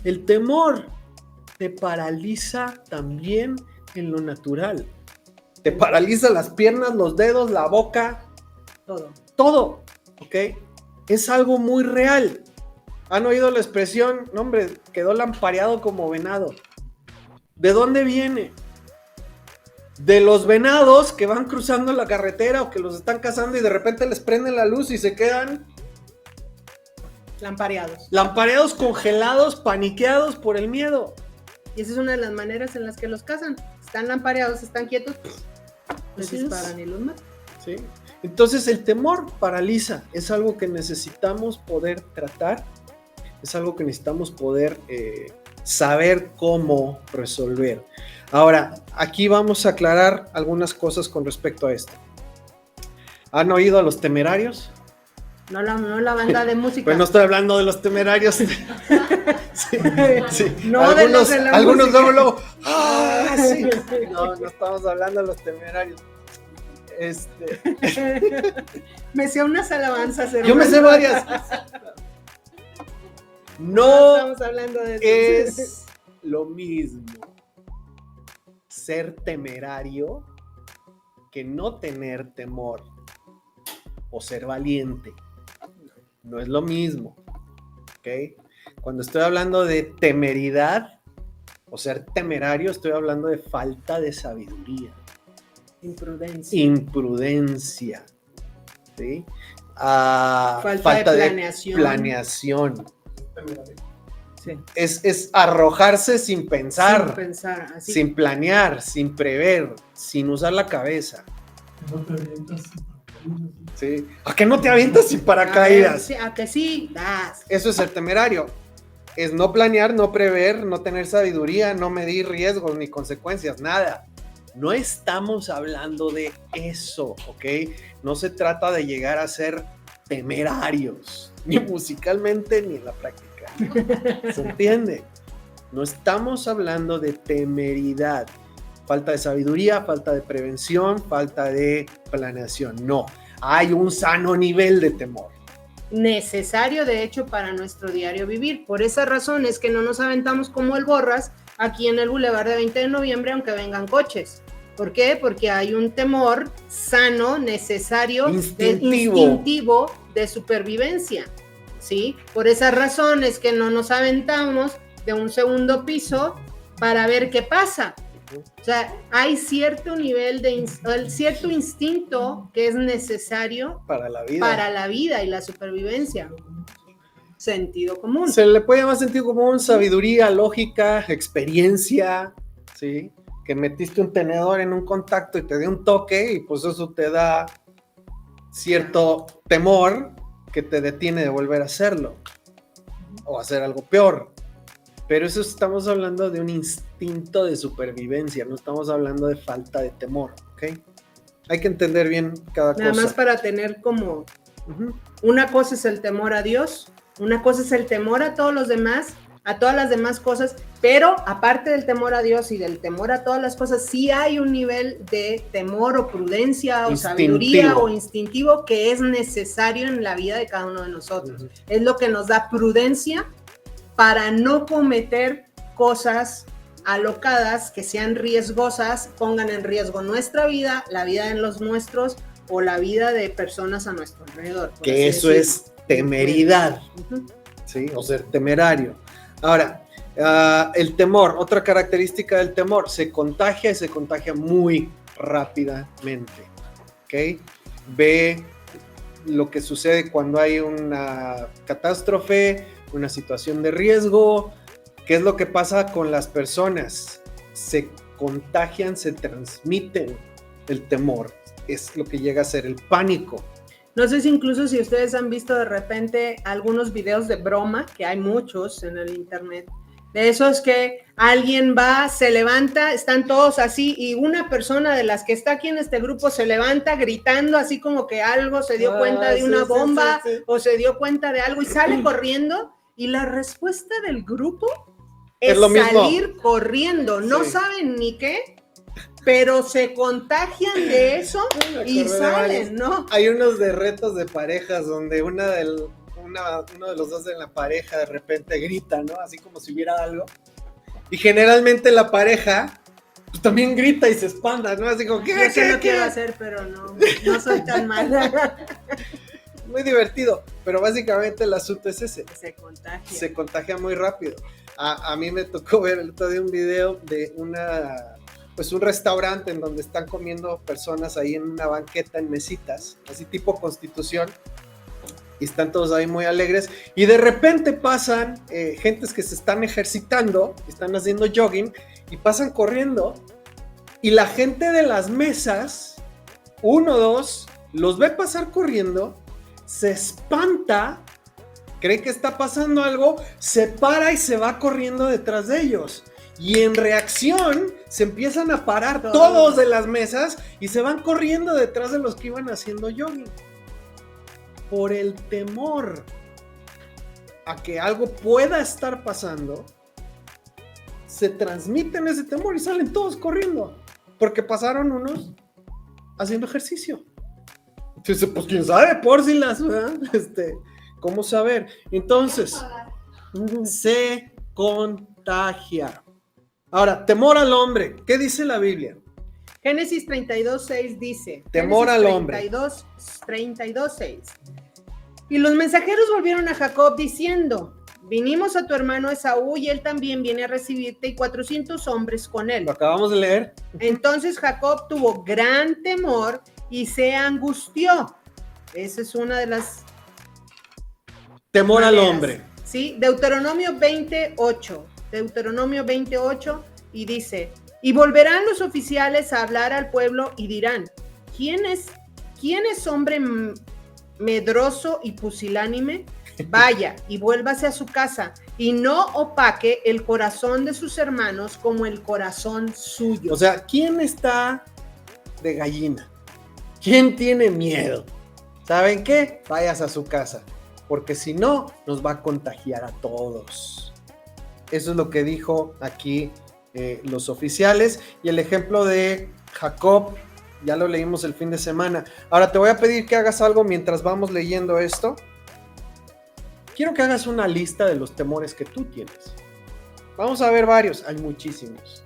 el temor te paraliza también en lo natural. Te paraliza las piernas, los dedos, la boca, todo, ¿ok? Es algo muy real. ¿Han oído la expresión? No, hombre, quedó lampareado como venado. ¿De dónde viene? De los venados que van cruzando la carretera o que los están cazando y de repente les prenden la luz y se quedan lampareados, congelados, paniqueados por el miedo. Y esa es una de las maneras en las que los cazan. Están lampareados, están quietos, les disparan y los matan. ¿Sí? Entonces el temor paraliza, es algo que necesitamos poder tratar, es algo que necesitamos poder saber cómo resolver. Ahora, aquí vamos a aclarar algunas cosas con respecto a esto. ¿Han oído a los Temerarios? No la banda de música. Pues no estoy hablando de los Temerarios. Sí, sí. No, algunos luego. ¡Ah, sí! No estamos hablando de los Temerarios. Me sé unas alabanzas, hermano. Yo me sé varias. No estamos hablando de eso. es lo mismo ser temerario que no tener temor o ser valiente. No es lo mismo, ¿ok? Cuando estoy hablando de temeridad o ser temerario, estoy hablando de falta de sabiduría. Imprudencia. ¿Sí? Falta de planeación. Sí. Es arrojarse sin pensar, así. sin planear, sin prever, sin usar la cabeza. No te avientas. ¿Sí? ¿A que no te avientas sin paracaídas? A que sí, das. Eso es ser temerario. Es no planear, no prever, no tener sabiduría, no medir riesgos ni consecuencias, nada. No estamos hablando de eso, ¿ok? No se trata de llegar a ser temerarios, ni musicalmente ni en la práctica. ¿Se entiende? No estamos hablando de temeridad. Falta de sabiduría, falta de prevención, falta de planeación. No, hay un sano nivel de temor. Necesario, de hecho, para nuestro diario vivir. Por esa razón es que no nos aventamos como el Borras aquí en el Boulevard de 20 de noviembre, aunque vengan coches. ¿Por qué? Porque hay un temor sano, necesario, instintivo de supervivencia, ¿sí? Por esa razón es que no nos aventamos de un segundo piso para ver qué pasa. O sea, hay cierto nivel cierto instinto que es necesario para la vida y la supervivencia. Sentido común. Se le puede llamar sentido común, sabiduría, lógica, experiencia, ¿sí? Que metiste un tenedor en un contacto y te dio un toque y pues eso te da cierto temor que te detiene de volver a hacerlo o hacer algo peor. Pero eso estamos hablando de un instinto de supervivencia, no estamos hablando de falta de temor, ¿ok? Hay que entender bien cada cosa. Nada más para tener como... Una cosa es el temor a Dios, una cosa es el temor a todos los demás, a todas las demás cosas, pero aparte del temor a Dios y del temor a todas las cosas, sí hay un nivel de temor o prudencia o sabiduría o instintivo que es necesario en la vida de cada uno de nosotros. Es lo que nos da prudencia para no cometer cosas alocadas que sean riesgosas, pongan en riesgo nuestra vida, la vida de los nuestros o la vida de personas a nuestro alrededor. Que eso es temeridad. ¿sí? O ser temerario. Ahora, el temor, otra característica del temor, se contagia y se contagia muy rápidamente, ¿ok? Ve lo que sucede cuando hay una catástrofe, una situación de riesgo. ¿Qué es lo que pasa con las personas? Se contagian, se transmiten el temor. Es lo que llega a ser el pánico. No sé si incluso si ustedes han visto de repente algunos videos de broma, que hay muchos en el internet, de esos que alguien va, se levanta, están todos así y una persona de las que está aquí en este grupo se levanta gritando así como que algo, se dio cuenta de una bomba o se dio cuenta de algo y sale corriendo y la respuesta del grupo es lo mismo. salir corriendo, no saben ni qué, pero se contagian de eso y salen, ¿no? Hay unos de retos de parejas donde uno de los dos en la pareja de repente grita, ¿no? Así como si hubiera algo. Y generalmente la pareja pues, también grita y se espanta, ¿no? Así como, ¿qué? Yo sé lo quiero hacer, pero no soy tan mala. Muy divertido, pero básicamente el asunto es ese. Se contagia. Se contagia muy rápido. A mí me tocó ver el otro día un video de un restaurante en donde están comiendo personas ahí en una banqueta en mesitas, así tipo Constitución, y están todos ahí muy alegres, y de repente pasan gentes que se están ejercitando, están haciendo jogging, y pasan corriendo, y la gente de las mesas, 1 o 2, los ve pasar corriendo, se espanta, cree que está pasando algo, se para y se va corriendo detrás de ellos. Y en reacción se empiezan a parar todos de las mesas y se van corriendo detrás de los que iban haciendo jogging. Por el temor a que algo pueda estar pasando, se transmiten ese temor y salen todos corriendo. Porque pasaron unos haciendo ejercicio. Entonces, pues quién sabe, por si las, ¿verdad? ¿Cómo saber? Entonces, se contagia. Ahora, temor al hombre. ¿Qué dice la Biblia? Génesis 32:6 dice. Temor al hombre. 32:6. Y los mensajeros volvieron a Jacob diciendo, vinimos a tu hermano Esaú y él también viene a recibirte y 400 hombres con él. Lo acabamos de leer. Entonces Jacob tuvo gran temor y se angustió. Esa es una de las temor maneras. Al hombre. Sí, Deuteronomio 28, y dice, y volverán los oficiales a hablar al pueblo y dirán, ¿quién es hombre medroso y pusilánime? Vaya y vuélvase a su casa y no opaque el corazón de sus hermanos como el corazón suyo. O sea, ¿quién está de gallina? ¿Quién tiene miedo? ¿Saben qué? Vayas a su casa, porque si no, nos va a contagiar a todos. Eso es lo que dijo aquí los oficiales, y el ejemplo de Jacob, ya lo leímos el fin de semana. Ahora te voy a pedir que hagas algo mientras vamos leyendo esto. Quiero que hagas una lista de los temores que tú tienes. Vamos a ver varios, hay muchísimos.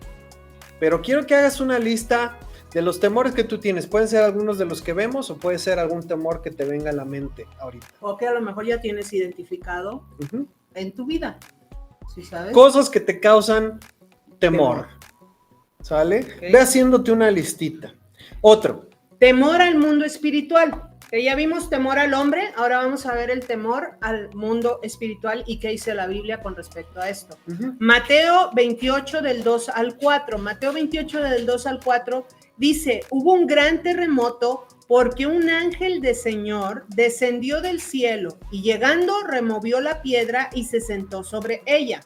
Pero quiero que hagas una lista de los temores que tú tienes. Pueden ser algunos de los que vemos o puede ser algún temor que te venga a la mente ahorita. O que a lo mejor ya tienes identificado en tu vida. ¿Sí sabes? Cosas que te causan temor. ¿Sale? Okay. Ve haciéndote una listita. Otro. Temor al mundo espiritual. Que ya vimos temor al hombre, ahora vamos a ver el temor al mundo espiritual y qué dice la Biblia con respecto a esto. Mateo 28 del 2 al 4. Mateo 28 del 2 al 4 dice, hubo un gran terremoto porque un ángel del Señor descendió del cielo y llegando removió la piedra y se sentó sobre ella.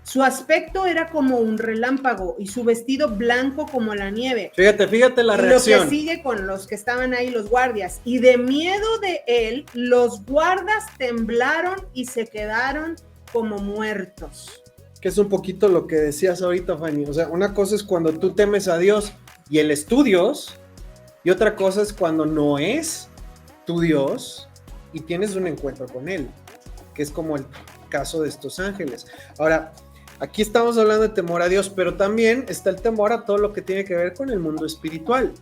Su aspecto era como un relámpago y su vestido blanco como la nieve. Fíjate la reacción. Lo que sigue con los que estaban ahí, los guardias. Y de miedo de él, los guardas temblaron y se quedaron como muertos. Que es un poquito lo que decías ahorita, Fanny. O sea, una cosa es cuando tú temes a Dios y Él es tu Dios, y otra cosa es cuando no es tu Dios y tienes un encuentro con Él, que es como el caso de estos ángeles. Ahora, aquí estamos hablando de temor a Dios, pero también está el temor a todo lo que tiene que ver con el mundo espiritual.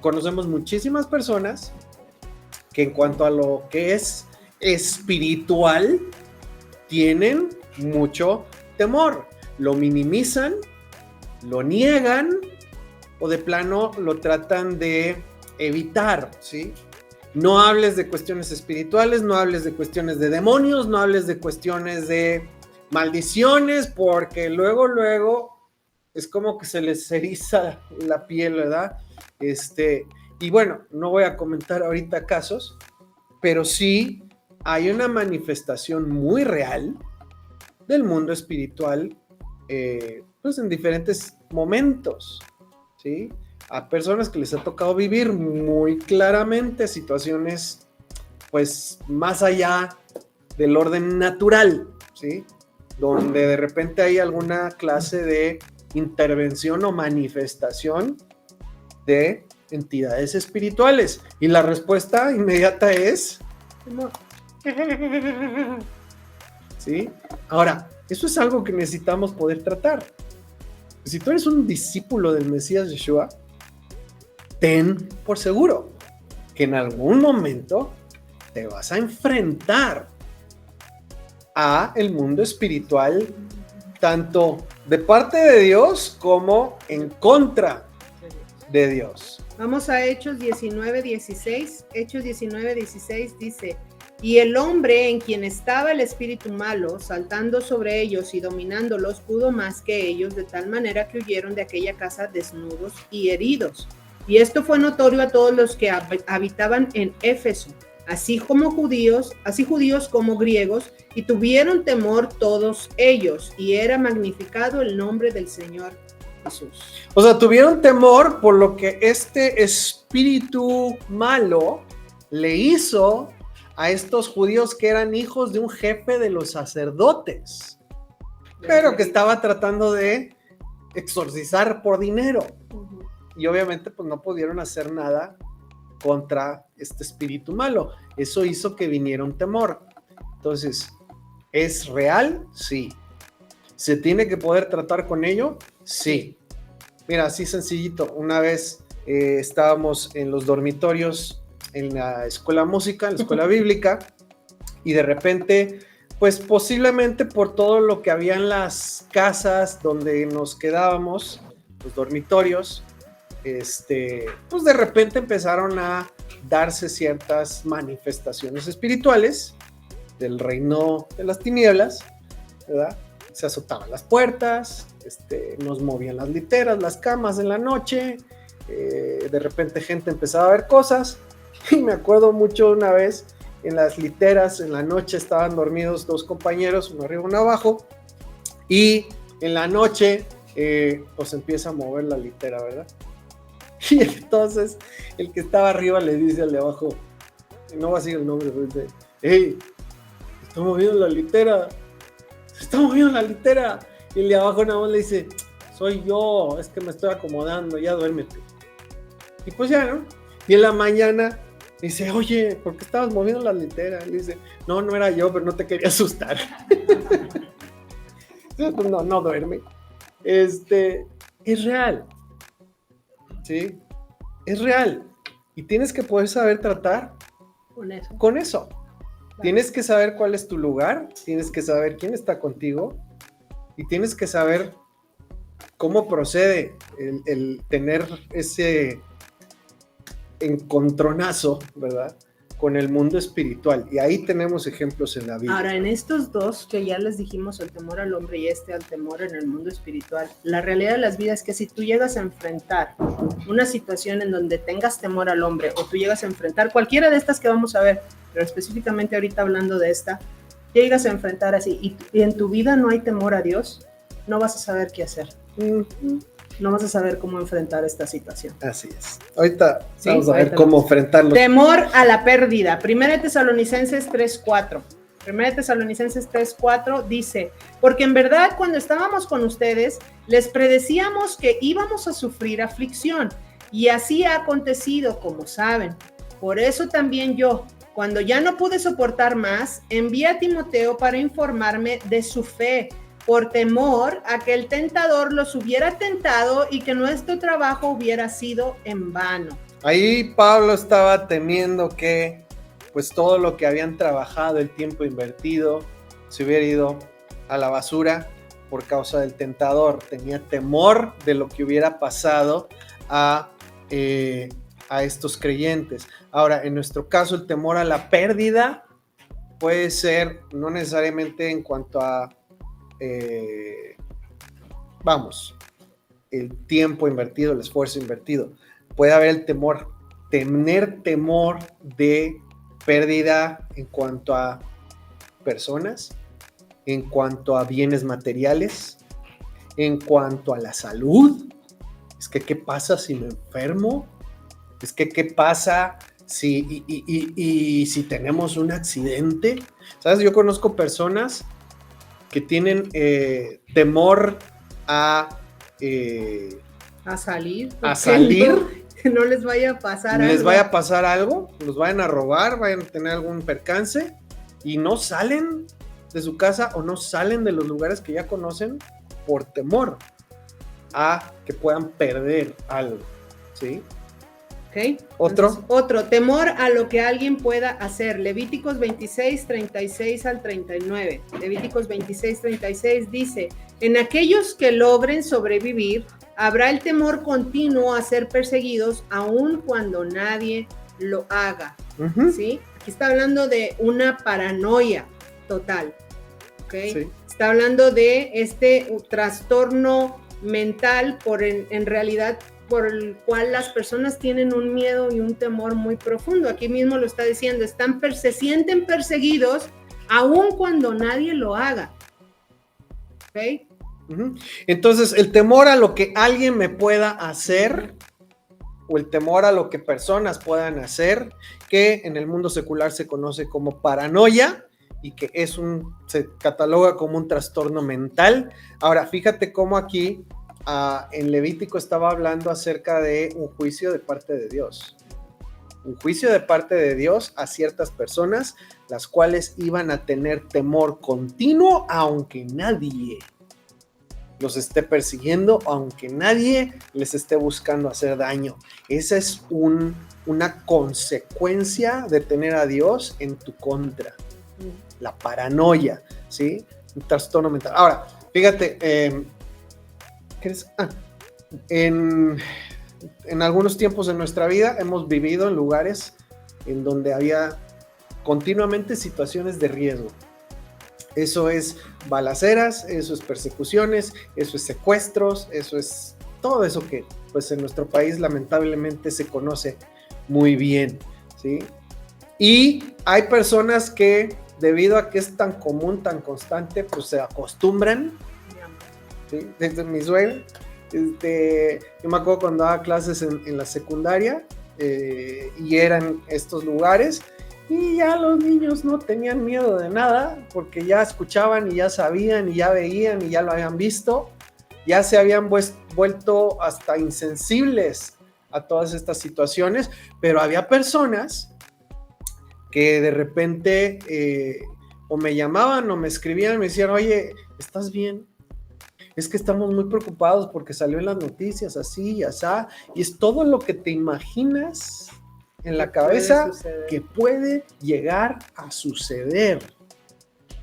Conocemos muchísimas personas que en cuanto a lo que es espiritual, tienen mucho temor, lo minimizan, lo niegan o de plano lo tratan de evitar, ¿sí? No hables de cuestiones espirituales, no hables de cuestiones de demonios, no hables de cuestiones de maldiciones, porque luego es como que se les eriza la piel, ¿verdad? Y bueno, no voy a comentar ahorita casos, pero sí hay una manifestación muy real del mundo espiritual, pues en diferentes momentos, ¿sí? A personas que les ha tocado vivir muy claramente situaciones, pues, más allá del orden natural, ¿sí? Donde de repente hay alguna clase de intervención o manifestación de entidades espirituales. Y la respuesta inmediata es... ¿Sí? Ahora, eso es algo que necesitamos poder tratar. Si tú eres un discípulo del Mesías Yeshua, ten por seguro que en algún momento te vas a enfrentar a el mundo espiritual, tanto de parte de Dios como en contra de Dios. Vamos a Hechos 19:16. Hechos 19:16 dice: y el hombre en quien estaba el espíritu malo, saltando sobre ellos y dominándolos, pudo más que ellos, de tal manera que huyeron de aquella casa desnudos y heridos. Y esto fue notorio a todos los que habitaban en Éfeso, así judíos como griegos, y tuvieron temor todos ellos, y era magnificado el nombre del Señor Jesús. O sea, tuvieron temor por lo que este espíritu malo le hizo a estos judíos que eran hijos de un jefe de los sacerdotes, pero que estaba tratando de exorcizar por dinero. Y obviamente pues no pudieron hacer nada contra este espíritu malo. Eso hizo que viniera un temor. Entonces, ¿es real? Sí. ¿Se tiene que poder tratar con ello? Sí. Mira, así sencillito. Una vez estábamos en los dormitorios en la escuela música, en la escuela bíblica, y de repente, pues posiblemente por todo lo que había en las casas donde nos quedábamos, los dormitorios, pues de repente empezaron a darse ciertas manifestaciones espirituales del reino de las tinieblas, ¿verdad? Se azotaban las puertas, nos movían las literas, las camas en la noche, de repente gente empezaba a ver cosas. Y me acuerdo mucho una vez en las literas, en la noche estaban dormidos dos compañeros, uno arriba y uno abajo, y en la noche pues empieza a mover la litera, ¿verdad? Y entonces el que estaba arriba le dice al de abajo, no va a decir el nombre, pero dice: hey, se está moviendo la litera, se está moviendo la litera. Y el de abajo nada más le dice: soy yo, es que me estoy acomodando, ya duérmete. Y pues ya, ¿no? Y en la mañana dice: oye, ¿por qué estabas moviendo la litera? Y dice: no era yo, pero no te quería asustar. No duerme. Es real. ¿Sí? Es real. Y tienes que poder saber tratar con eso. Claro. Tienes que saber cuál es tu lugar, tienes que saber quién está contigo y tienes que saber cómo procede el tener ese encontronazo, ¿verdad?, con el mundo espiritual. Y ahí tenemos ejemplos en la Biblia. Ahora, en estos dos que ya les dijimos, el temor al hombre y al temor en el mundo espiritual, la realidad de las vidas es que si tú llegas a enfrentar una situación en donde tengas temor al hombre, o tú llegas a enfrentar cualquiera de estas que vamos a ver, pero específicamente ahorita hablando de esta, llegas a enfrentar así y en tu vida no hay temor a Dios, no vas a saber qué hacer. No vas a saber cómo enfrentar esta situación. Así es. Ahorita vamos a ver cómo enfrentarlo. Temor a la pérdida. 1 Tesalonicenses 3:4. 1 Tesalonicenses 3:4 dice: porque en verdad cuando estábamos con ustedes les predecíamos que íbamos a sufrir aflicción, y así ha acontecido, como saben. Por eso también yo, cuando ya no pude soportar más, envié a Timoteo para informarme de su fe, por temor a que el tentador los hubiera tentado y que nuestro trabajo hubiera sido en vano. Ahí Pablo estaba temiendo que pues todo lo que habían trabajado, el tiempo invertido, se hubiera ido a la basura por causa del tentador. Tenía temor de lo que hubiera pasado a estos creyentes. Ahora, en nuestro caso, el temor a la pérdida puede ser no necesariamente en cuanto a, el tiempo invertido, el esfuerzo invertido. Puede haber el temor, tener temor de pérdida en cuanto a personas, en cuanto a bienes materiales, en cuanto a la salud. Es que, ¿qué pasa si me enfermo? Es que, ¿qué pasa si tenemos un accidente? ¿Sabes? Yo conozco personas que tienen temor a salir. A salir. Que no les vaya a pasar algo. Les vaya a pasar algo, los vayan a robar, vayan a tener algún percance y no salen de su casa o no salen de los lugares que ya conocen por temor a que puedan perder algo, ¿sí? Ok. ¿Otro? Entonces, otro, temor a lo que alguien pueda hacer. Levíticos 26, 36 al 39. Levíticos 26, 36 dice, en aquellos que logren sobrevivir, habrá el temor continuo a ser perseguidos aun cuando nadie lo haga. Uh-huh. ¿Sí? Aquí está hablando de una paranoia total. ¿Okay? Sí. Está hablando de este trastorno mental en realidad por el cual las personas tienen un miedo y un temor muy profundo. Aquí mismo lo está diciendo, se sienten perseguidos aun cuando nadie lo haga. ¿Ok? Uh-huh. Entonces, el temor a lo que alguien me pueda hacer o el temor a lo que personas puedan hacer, que en el mundo secular se conoce como paranoia y que se cataloga como un trastorno mental. Ahora, fíjate cómo aquí en Levítico estaba hablando acerca de un juicio de parte de Dios. Un juicio de parte de Dios a ciertas personas, las cuales iban a tener temor continuo, aunque nadie los esté persiguiendo, aunque nadie les esté buscando hacer daño. Esa es una consecuencia de tener a Dios en tu contra. La paranoia, ¿sí? Un trastorno mental. Ahora, fíjate, en algunos tiempos de nuestra vida hemos vivido en lugares en donde había continuamente situaciones de riesgo. Eso es balaceras, eso es persecuciones, eso es secuestros, eso es todo eso que pues en nuestro país lamentablemente se conoce muy bien, ¿sí? Y hay personas que debido a que es tan común, tan constante, pues se acostumbran, ¿sí? Desde mi suegra, yo me acuerdo cuando daba clases en la secundaria y eran estos lugares. Y ya los niños no tenían miedo de nada, porque ya escuchaban y ya sabían y ya veían y ya lo habían visto, ya se habían vuelto hasta insensibles a todas estas situaciones, pero había personas que de repente o me llamaban o me escribían y me decían, oye, ¿estás bien? Es que estamos muy preocupados porque salió en las noticias así y asá, y es todo lo que te imaginas en la cabeza que puede llegar a suceder.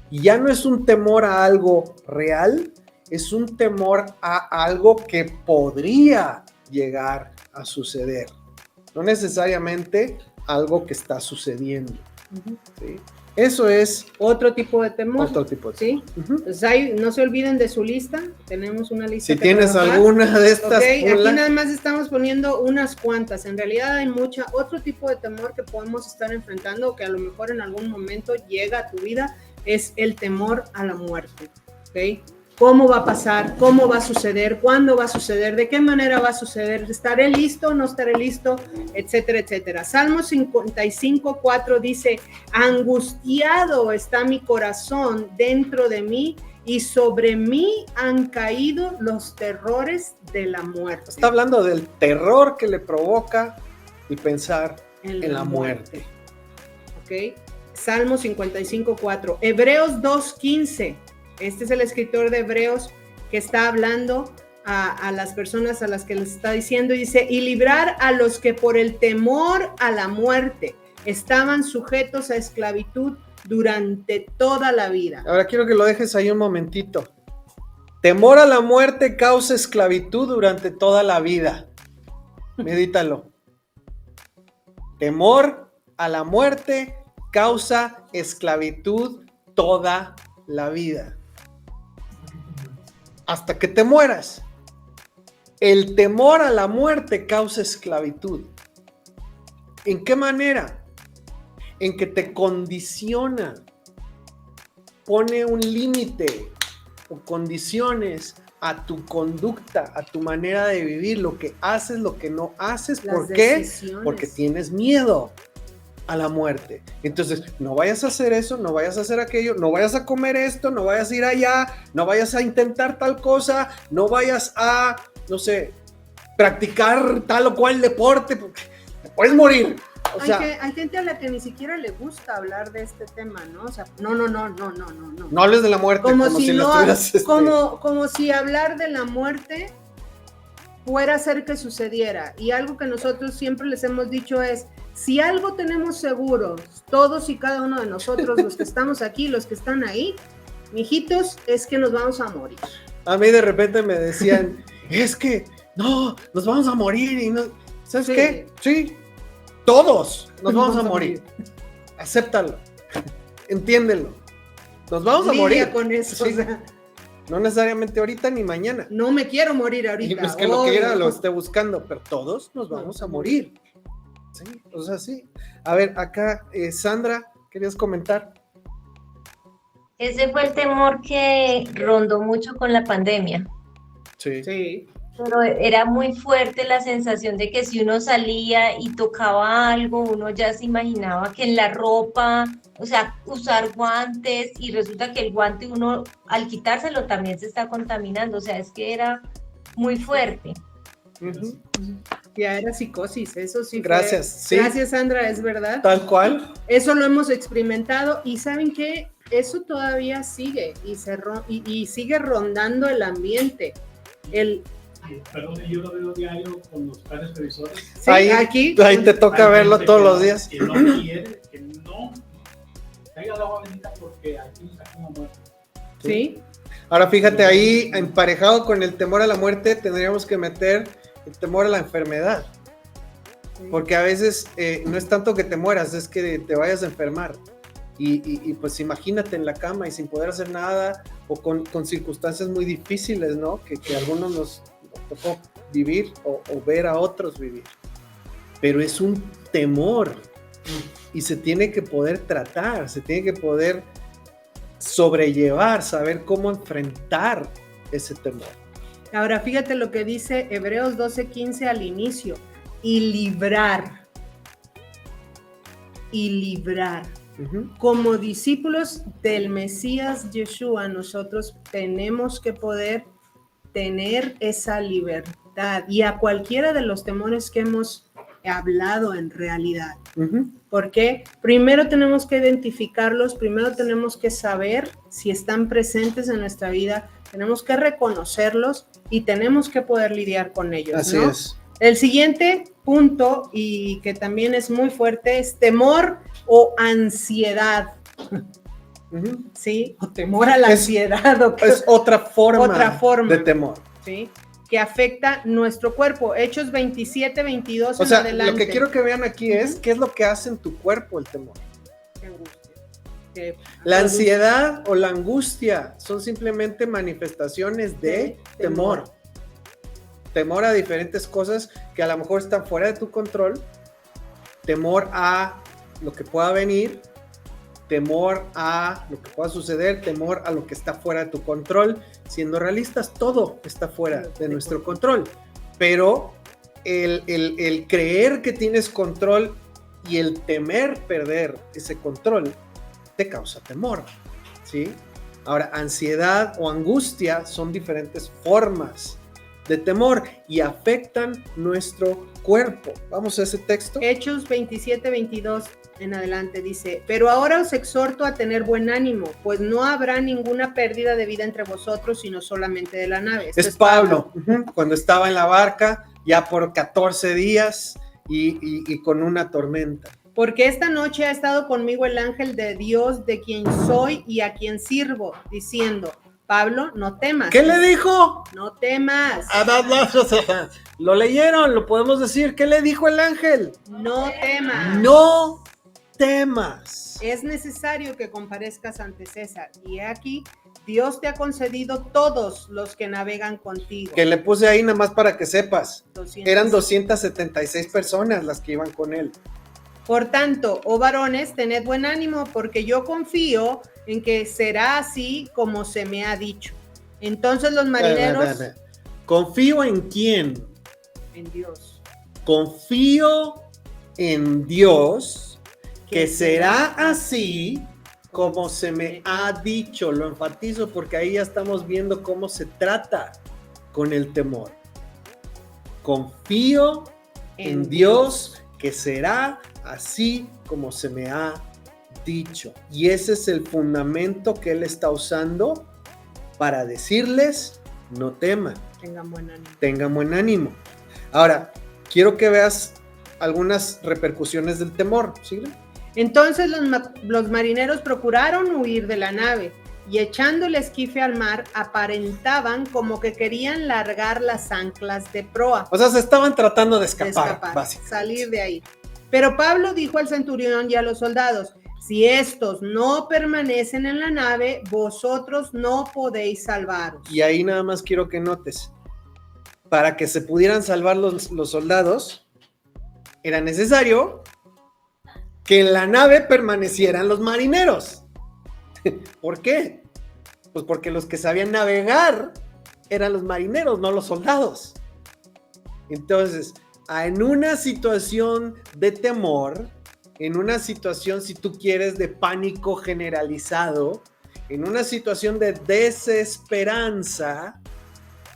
Y ya no es un temor a algo real, es un temor a algo que podría llegar a suceder. No necesariamente algo que está sucediendo. Uh-huh. ¿Sí? Eso es otro tipo de temor. Otro tipo de temor. ¿Sí? Uh-huh. Entonces no se olviden de su lista. Tenemos una lista. Si tienes alguna de estas. Okay. Aquí nada más estamos poniendo unas cuantas. En realidad hay otro tipo de temor que podemos estar enfrentando o que a lo mejor en algún momento llega a tu vida, es el temor a la muerte. ¿Okay? ¿Cómo va a pasar? ¿Cómo va a suceder? ¿Cuándo va a suceder? ¿De qué manera va a suceder? ¿Estaré listo? ¿No estaré listo? Etcétera, etcétera. Salmo 55:4 dice, angustiado está mi corazón dentro de mí y sobre mí han caído los terrores de la muerte. Está hablando del terror que le provoca y pensar en la muerte. Ok. Salmo 55:4. Hebreos 2:15. Este es el escritor de Hebreos que está hablando a las personas a las que les está diciendo, y dice, y librar a los que por el temor a la muerte estaban sujetos a esclavitud durante toda la vida. Ahora quiero que lo dejes ahí un momentito. Temor a la muerte causa esclavitud durante toda la vida. Medítalo. Temor a la muerte causa esclavitud toda la vida. Hasta que te mueras. El temor a la muerte causa esclavitud. ¿En qué manera? En que te condiciona, pone un límite o condiciones a tu conducta, a tu manera de vivir, lo que haces, lo que no haces. Las ¿Por qué? decisiones. Porque tienes miedo a la muerte. Entonces, no vayas a hacer eso, no vayas a hacer aquello, no vayas a comer esto, no vayas a ir allá, no vayas a intentar tal cosa, no vayas a, no sé, practicar tal o cual deporte, porque te puedes morir. O sea, hay gente a la que ni siquiera le gusta hablar de este tema, ¿no? O sea, no. no hables de la muerte Como si lo no, estuvieras, como si hablar de la muerte fuera hacer que sucediera. Y algo que nosotros siempre les hemos dicho es, si algo tenemos seguros, todos y cada uno de nosotros, los que estamos aquí, los que están ahí, mijitos, es que nos vamos a morir. A mí de repente me decían, es que no, nos vamos a morir y no, ¿sabes Sí. qué? Sí, todos nos vamos a morir. Acéptalo, entiéndelo. Nos vamos a Lidia morir. con eso, Sí. o sea, No necesariamente ahorita ni mañana. no me quiero morir Y ahorita. no es que lo obvio. quiera, lo esté buscando, pero todos nos vamos a morir. Sí, o sea, sí. A ver, acá, Sandra, ¿querías comentar? Ese fue el temor que rondó mucho con la pandemia. Sí. Sí. Pero era muy fuerte la sensación de que si uno salía y tocaba algo, uno ya se imaginaba que en la ropa, o sea, usar guantes, y resulta que el guante uno al quitárselo también se está contaminando, o sea, es que era muy fuerte. Ujú. Ya era psicosis, eso sí. Gracias, sí. Gracias, Sandra, es verdad. Tal cual. Eso lo hemos experimentado y ¿saben qué? Eso todavía sigue y sigue rondando el ambiente. Perdón, yo lo veo diario con los planes revisores. Sí, Ahí te toca Hay verlo gente todos que los no- días. Que no quiere, que no caiga el agua bendita porque aquí está como muerto. Sí, Ahora fíjate, ahí emparejado con el temor a la muerte, tendríamos que meter el temor a la enfermedad. Porque a veces no es tanto que te mueras, es que te vayas a enfermar. Y pues imagínate en la cama y sin poder hacer nada, o con circunstancias muy difíciles, ¿no? Que a algunos nos tocó vivir o ver a otros vivir. Pero es un temor y se tiene que poder tratar, se tiene que poder sobrellevar, saber cómo enfrentar ese temor. ahora fíjate lo que dice Hebreos 12:15 al inicio, y librar. Ujú. Como discípulos del Mesías Yeshua, nosotros tenemos que poder tener esa libertad y a cualquiera de los temores que hemos hablado en realidad. Ujú. Porque primero tenemos que identificarlos, primero tenemos que saber si están presentes en nuestra vida, tenemos que reconocerlos y tenemos que poder lidiar con ellos, Así ¿no? es. El siguiente punto, y que también es muy fuerte, es temor o ansiedad, Ujú. ¿sí? O temor a la Es- ansiedad, o que- Es otra forma forma. de temor. ¿sí? Que afecta nuestro cuerpo. Hechos 27-22 O sea, en adelante. lo que quiero que vean aquí es qué es lo que hace en tu cuerpo el temor. Qué angustia. Qué La angustia. ansiedad o la angustia son simplemente manifestaciones de temor. Temor a diferentes cosas que a lo mejor están fuera de tu control. Temor a lo que pueda venir. Temor a lo que pueda suceder. Temor a lo que está fuera de tu control. Siendo realistas, todo está fuera de nuestro control. Pero el creer que tienes control y el temer perder ese control te causa temor, ¿sí? Ahora, ansiedad o angustia son diferentes formas de temor y afectan nuestro cuerpo. Vamos a ese texto. Hechos 27-22 en adelante dice, pero ahora os exhorto a tener buen ánimo, pues no habrá ninguna pérdida de vida entre vosotros, sino solamente de la nave. Esto Es Pablo, ujú, cuando estaba en la barca ya por 14 días y con una tormenta. Porque esta noche ha estado conmigo el ángel de Dios, de quien soy y a quien sirvo, diciendo, Pablo, no temas. ¿Qué le dijo? No temas. Lo leyeron, lo podemos decir. ¿Qué le dijo el ángel? No temas. No temas. Es necesario que comparezcas ante César. Y aquí, Dios te ha concedido todos los que navegan contigo. Que le puse ahí nada más para que sepas. 200. Eran 276 personas las que iban con él. Por tanto, oh varones, tened buen ánimo, porque yo confío en que será así como se me ha dicho. Entonces los marineros... ¿Confío en quién? En Dios. Confío en Dios, que será así como se me ha dicho. Lo enfatizo porque ahí ya estamos viendo cómo se trata con el temor. Confío en Dios, que será así como se me ha dicho. Y ese es el fundamento que él está usando para decirles, no teman. Tengan buen ánimo. Tengan buen ánimo. Ahora, quiero que veas algunas repercusiones del temor. ¿Sí? Entonces los marineros procuraron huir de la nave y echando el esquife al mar aparentaban como que querían largar las anclas de proa. O sea, se estaban tratando de escapar, básicamente. Salir de ahí. Pero Pablo dijo al centurión y a los soldados, si estos no permanecen en la nave, vosotros no podéis salvaros. Y ahí nada más quiero que notes, para que se pudieran salvar los soldados, era necesario que en la nave permanecieran los marineros. ¿Por qué? Pues porque los que sabían navegar eran los marineros, no los soldados. Entonces, en una situación de temor, en una situación, si tú quieres, de pánico generalizado, en una situación de desesperanza,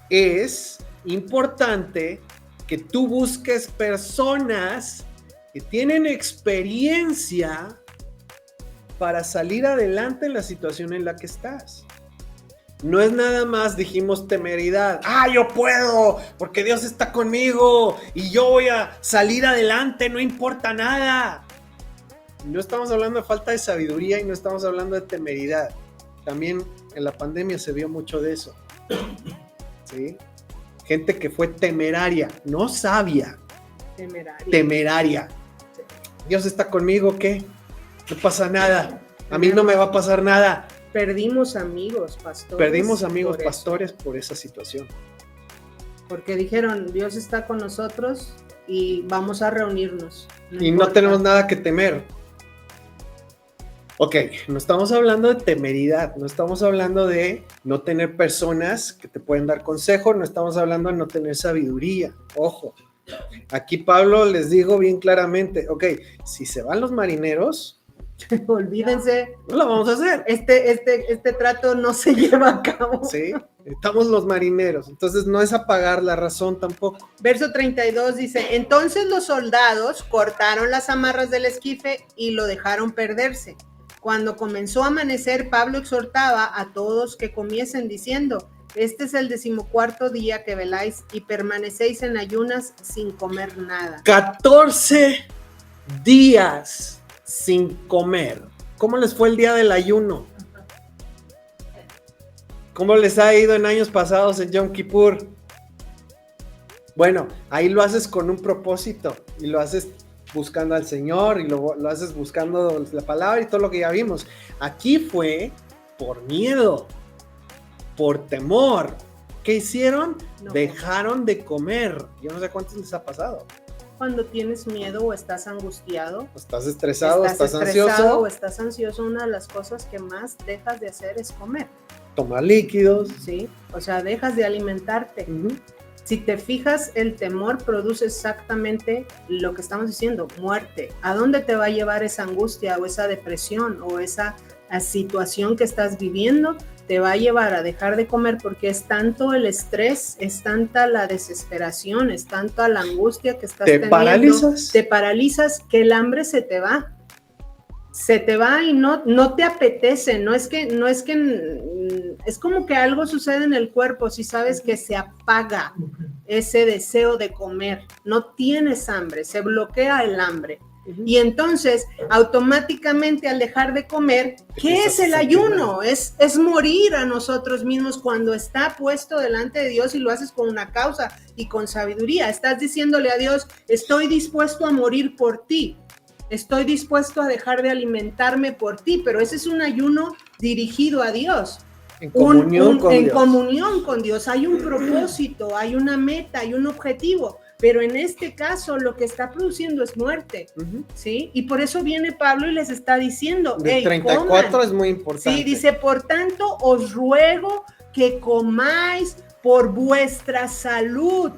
es importante que tú busques personas que tienen experiencia para salir adelante en la situación en la que estás. No es nada más, dijimos, temeridad. Yo puedo, porque Dios está conmigo y yo voy a salir adelante, no importa nada. No estamos hablando de falta de sabiduría y no estamos hablando de temeridad. También en la pandemia se vio mucho de eso. ¿Sí? Gente que fue temeraria, no sabia. Temeraria. Dios está conmigo, ¿qué? No pasa nada. A mí no me va a pasar nada. Perdimos amigos, pastores. Perdimos amigos pastores por esa situación. Porque dijeron, Dios está con nosotros y vamos a reunirnos. Y no tenemos nada que temer. Ok, no estamos hablando de temeridad, no estamos hablando de no tener personas que te pueden dar consejo, no estamos hablando de no tener sabiduría. Ojo, aquí Pablo les dijo bien claramente, ok, si se van los marineros, olvídense, no lo vamos a hacer. Este trato no se lleva a cabo. Sí, estamos los marineros, entonces no es apagar la razón tampoco. Verso 32 dice, entonces los soldados cortaron las amarras del esquife y lo dejaron perderse. Cuando comenzó a amanecer, Pablo exhortaba a todos que comiesen diciendo, este es el 14º día que veláis y permanecéis en ayunas sin comer nada. 14 días sin comer. ¿Cómo les fue el día del ayuno? ¿Cómo les ha ido en años pasados en Yom Kippur? Bueno, ahí lo haces con un propósito y lo haces buscando al Señor y lo haces buscando la palabra y todo lo que ya vimos. Aquí fue por miedo, por temor. ¿Qué hicieron? No. Dejaron de comer. Yo no sé cuántos les ha pasado. Cuando tienes miedo o estás angustiado, Estás estresado, estás ansioso. o estás ansioso, una de las cosas que más dejas de hacer es comer. Tomar líquidos. Sí, o sea, dejas de alimentarte. Si te fijas, el temor produce exactamente lo que estamos diciendo, muerte. ¿A dónde te va a llevar esa angustia o esa depresión o esa situación que estás viviendo? Te va a llevar a dejar de comer porque es tanto el estrés, es tanta la desesperación, es tanta la angustia que estás teniendo. Te paralizas que el hambre se te va. Se te va y no te apetece, es como que algo sucede en el cuerpo, si sabes que se apaga ese deseo de comer, no tienes hambre, se bloquea el hambre. Y entonces, automáticamente al dejar de comer, ¿qué es el ayuno? Es morir a nosotros mismos cuando está puesto delante de Dios y lo haces con una causa y con sabiduría. Estás diciéndole a Dios, estoy dispuesto a morir por ti. Estoy dispuesto a dejar de alimentarme por ti, pero ese es un ayuno dirigido a Dios. En comunión con Dios. En comunión con Dios. Hay un propósito, hay una meta, hay un objetivo, pero en este caso lo que está produciendo es muerte, ¿sí? Y por eso viene Pablo y les está diciendo, el 34 coman. Es muy importante. Sí, dice, por tanto os ruego que comáis por vuestra salud,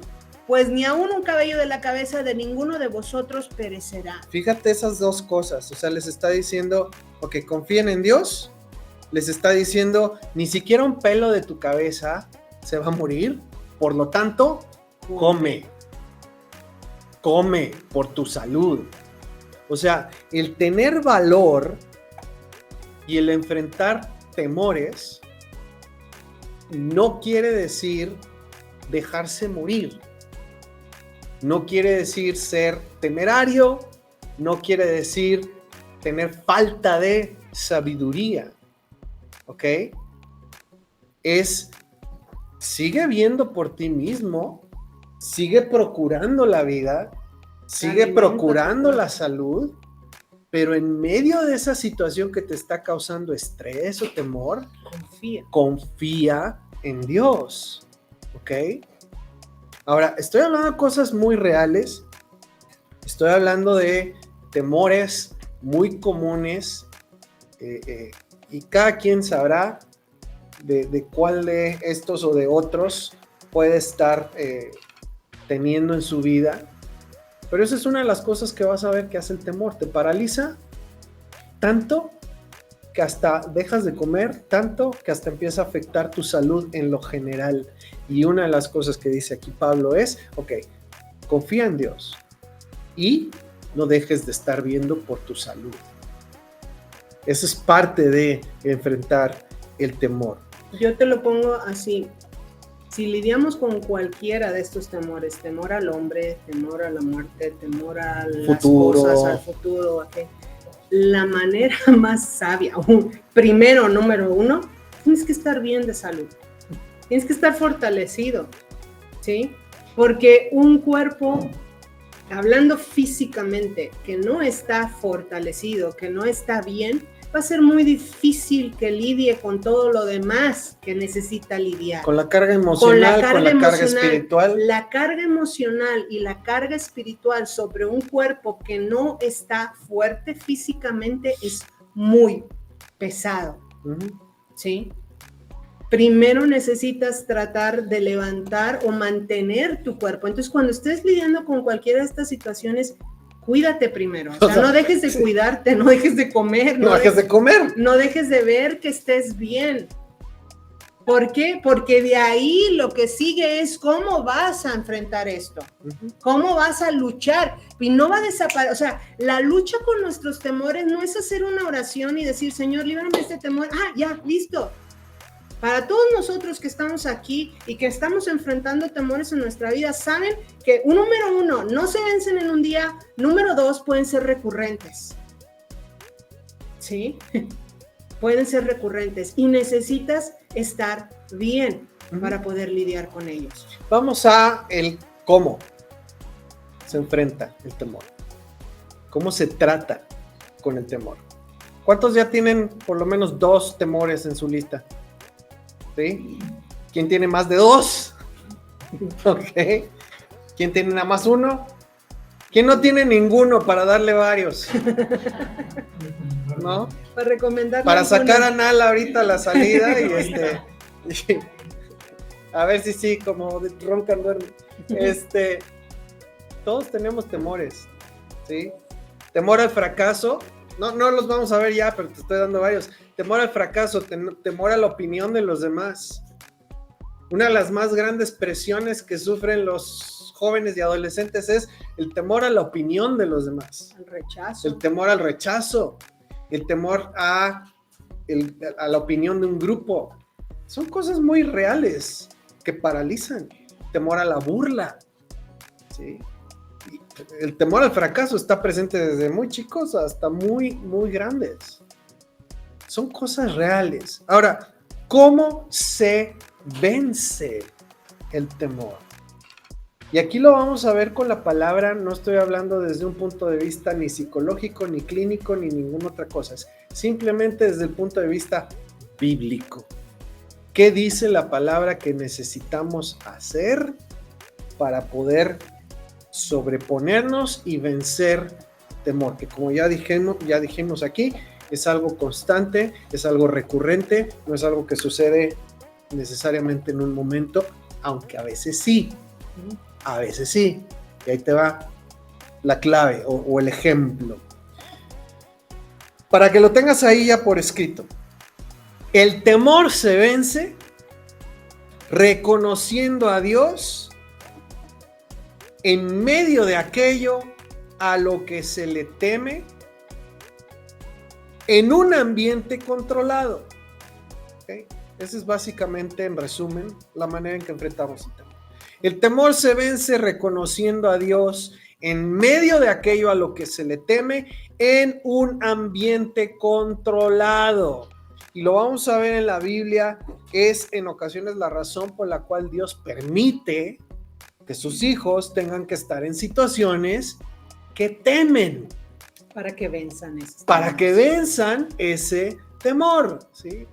pues ni aún un cabello de la cabeza de ninguno de vosotros perecerá. Fíjate esas dos cosas, o sea, les está diciendo, ok, confíen en Dios, les está diciendo, ni siquiera un pelo de tu cabeza se va a morir, por lo tanto, come por tu salud. O sea, el tener valor y el enfrentar temores no quiere decir dejarse morir. No quiere decir ser temerario, no quiere decir tener falta de sabiduría, ¿ok? Sigue viendo por ti mismo, sigue procurando la vida, sigue procurando la salud, pero en medio de esa situación que te está causando estrés o temor, confía en Dios, ¿ok? Ahora, estoy hablando de cosas muy reales, estoy hablando de temores muy comunes y cada quien sabrá de cuál de estos o de otros puede estar teniendo en su vida, pero esa es una de las cosas que vas a ver que hace el temor, te paraliza tanto que hasta dejas de comer, tanto que hasta empieza a afectar tu salud en lo general. Y una de las cosas que dice aquí Pablo es, ok, confía en Dios y no dejes de estar viendo por tu salud. Eso es parte de enfrentar el temor. Yo te lo pongo así, si lidiamos con cualquiera de estos temores, temor al hombre, temor a la muerte, temor a las cosas, al futuro, okay, la manera más sabia, primero, número uno, tienes que estar bien de salud, tienes que estar fortalecido, ¿sí? Porque un cuerpo, hablando físicamente, que no está fortalecido, que no está bien, va a ser muy difícil que lidie con todo lo demás que necesita lidiar. Con la carga emocional, con la carga espiritual. La carga emocional y la carga espiritual sobre un cuerpo que no está fuerte físicamente es muy pesado, ¿sí? Primero necesitas tratar de levantar o mantener tu cuerpo. Entonces, cuando estés lidiando con cualquiera de estas situaciones, cuídate primero, o sea, no dejes de cuidarte, no dejes de comer. No dejes de comer. No dejes de ver que estés bien. ¿Por qué? Porque de ahí lo que sigue es cómo vas a enfrentar esto, cómo vas a luchar, y no va a desaparecer. O sea, la lucha con nuestros temores no es hacer una oración y decir, Señor, líbrame de este temor, ya, listo. Para todos nosotros que estamos aquí y que estamos enfrentando temores en nuestra vida, saben que número uno, no se vencen en un día, número dos, pueden ser recurrentes, ¿sí? Pueden ser recurrentes y necesitas estar bien para poder lidiar con ellos. Vamos a el cómo se enfrenta el temor, cómo se trata con el temor. ¿Cuántos ya tienen por lo menos 2 temores en su lista? ¿Sí? ¿Quién tiene más de 2? Ok. ¿Quién tiene nada más 1? ¿Quién no tiene ninguno para darle varios? ¿No? Para recomendar. Para sacar a Nala ahorita a la salida y a ver si sí, como roncan duerme. Todos tenemos temores, ¿sí? Temor al fracaso. No los vamos a ver ya, pero te estoy dando varios. Temor al fracaso, temor a la opinión de los demás. Una de las más grandes presiones que sufren los jóvenes y adolescentes es el temor a la opinión de los demás. El rechazo. El temor al rechazo. El temor a la opinión de un grupo. Son cosas muy reales que paralizan. Temor a la burla. ¿Sí? el temor al fracaso está presente desde muy chicos hasta muy, muy grandes. Son cosas reales. Ahora, ¿cómo se vence el temor? Y aquí lo vamos a ver con la palabra, no estoy hablando desde un punto de vista ni psicológico, ni clínico, ni ninguna otra cosa. Es simplemente desde el punto de vista bíblico. ¿Qué dice la palabra que necesitamos hacer para poder sobreponernos y vencer temor? Que como ya dijimos aquí, es algo constante, es algo recurrente, no es algo que sucede necesariamente en un momento, aunque a veces sí. A veces sí, y ahí te va la clave o el ejemplo. Para que lo tengas ahí ya por escrito. El temor se vence reconociendo a Dios en medio de aquello a lo que se le teme en un ambiente controlado. ¿Okay? Esa es básicamente, en resumen, la manera en que enfrentamos el temor. El temor se vence reconociendo a Dios en medio de aquello a lo que se le teme en un ambiente controlado. Y lo vamos a ver en la Biblia, es en ocasiones la razón por la cual Dios permite que sus hijos tengan que estar en situaciones que temen. Para que venzan ese. Para que venzan ese temor, ¿sí?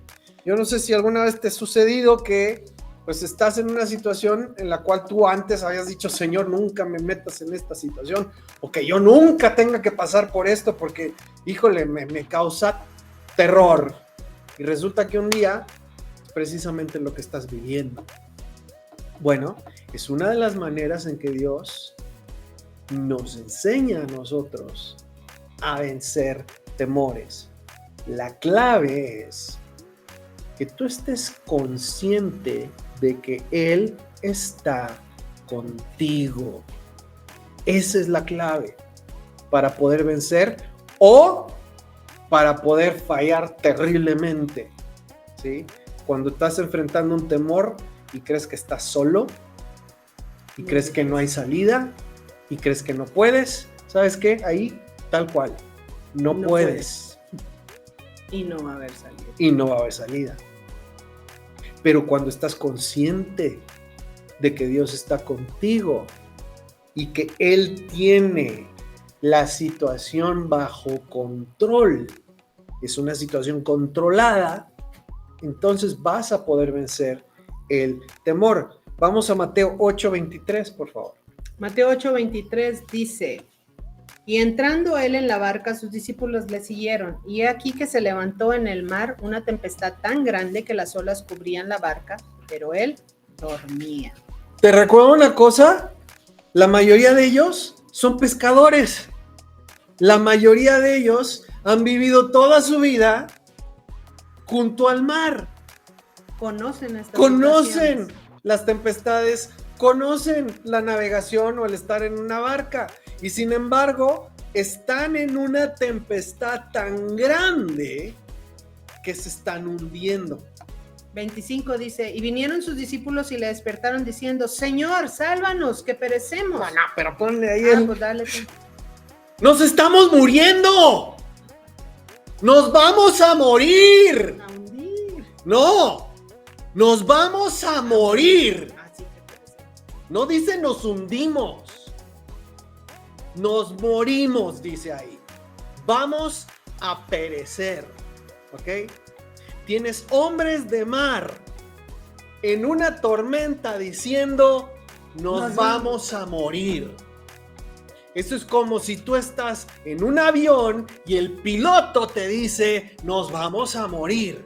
Yo no sé si alguna vez te ha sucedido que pues estás en una situación en la cual tú antes habías dicho, Señor, nunca me metas en esta situación, o que yo nunca tenga que pasar por esto porque, híjole, me causa terror. Y resulta que un día es precisamente lo que estás viviendo. Bueno, es una de las maneras en que Dios nos enseña a nosotros a vencer temores. La clave es que tú estés consciente de que Él está contigo. Esa es la clave para poder vencer o para poder fallar terriblemente, ¿sí? Cuando estás enfrentando un temor y crees que estás solo y crees que no hay salida y crees que no puedes, ¿sabes qué? Ahí, tal cual, no puedes. Y no va a haber salida. Y no va a haber salida. Pero cuando estás consciente de que Dios está contigo y que Él tiene la situación bajo control, es una situación controlada, entonces vas a poder vencer el temor. Vamos a Mateo 8:23, por favor. Mateo 8:23 dice: y entrando él en la barca, sus discípulos le siguieron, y he aquí que se levantó en el mar una tempestad tan grande que las olas cubrían la barca, pero él dormía. ¿Te recuerdo una cosa? La mayoría de ellos son pescadores. La mayoría de ellos han vivido toda su vida junto al mar. Conocen estas Conocen situaciones. las tempestades, conocen la navegación o el estar en una barca. Y sin embargo, están en una tempestad tan grande que se están hundiendo. 25 dice: y vinieron sus discípulos y le despertaron diciendo: Señor, sálvanos, que perecemos. No, pero ponle ahí Pues dale tú. ¡Nos estamos muriendo! ¡Nos vamos a morir! A hundir. ¡No! ¡Nos vamos a morir! Así que perecemos. No dice nos hundimos. Nos morimos, dice ahí. Vamos a perecer. ¿Ok? Tienes hombres de mar en una tormenta diciendo, nos vamos a morir. Eso es como si tú estás en un avión y el piloto te dice, nos vamos a morir.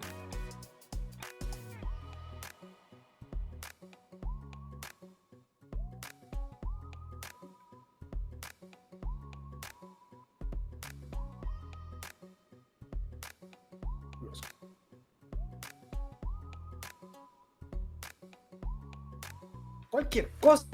Cualquier cosa.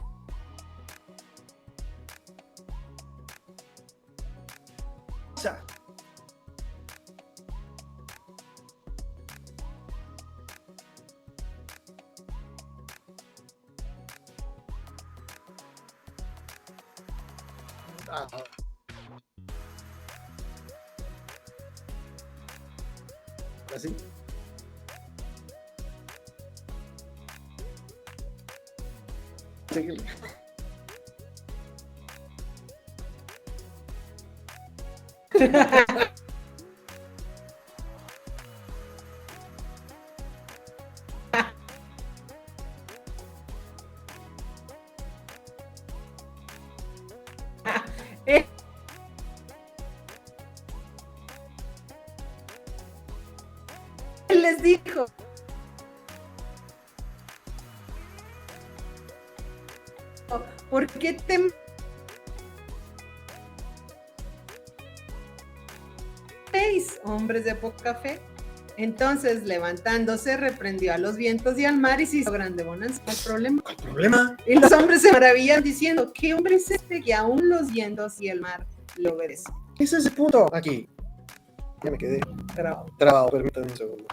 Así. Síguele. Él les dijo. ¿Por qué teméis, hombres de poca fe? Entonces, levantándose, reprendió a los vientos y al mar y se hizo grande bonanza. ¿Cuál problema? ¿Cuál problema? Y los hombres se maravillan diciendo, ¿qué hombre es este que aún los vientos y el mar le obedecen? Ese es el punto aquí. Ya me quedé trabado, permítanme un segundo.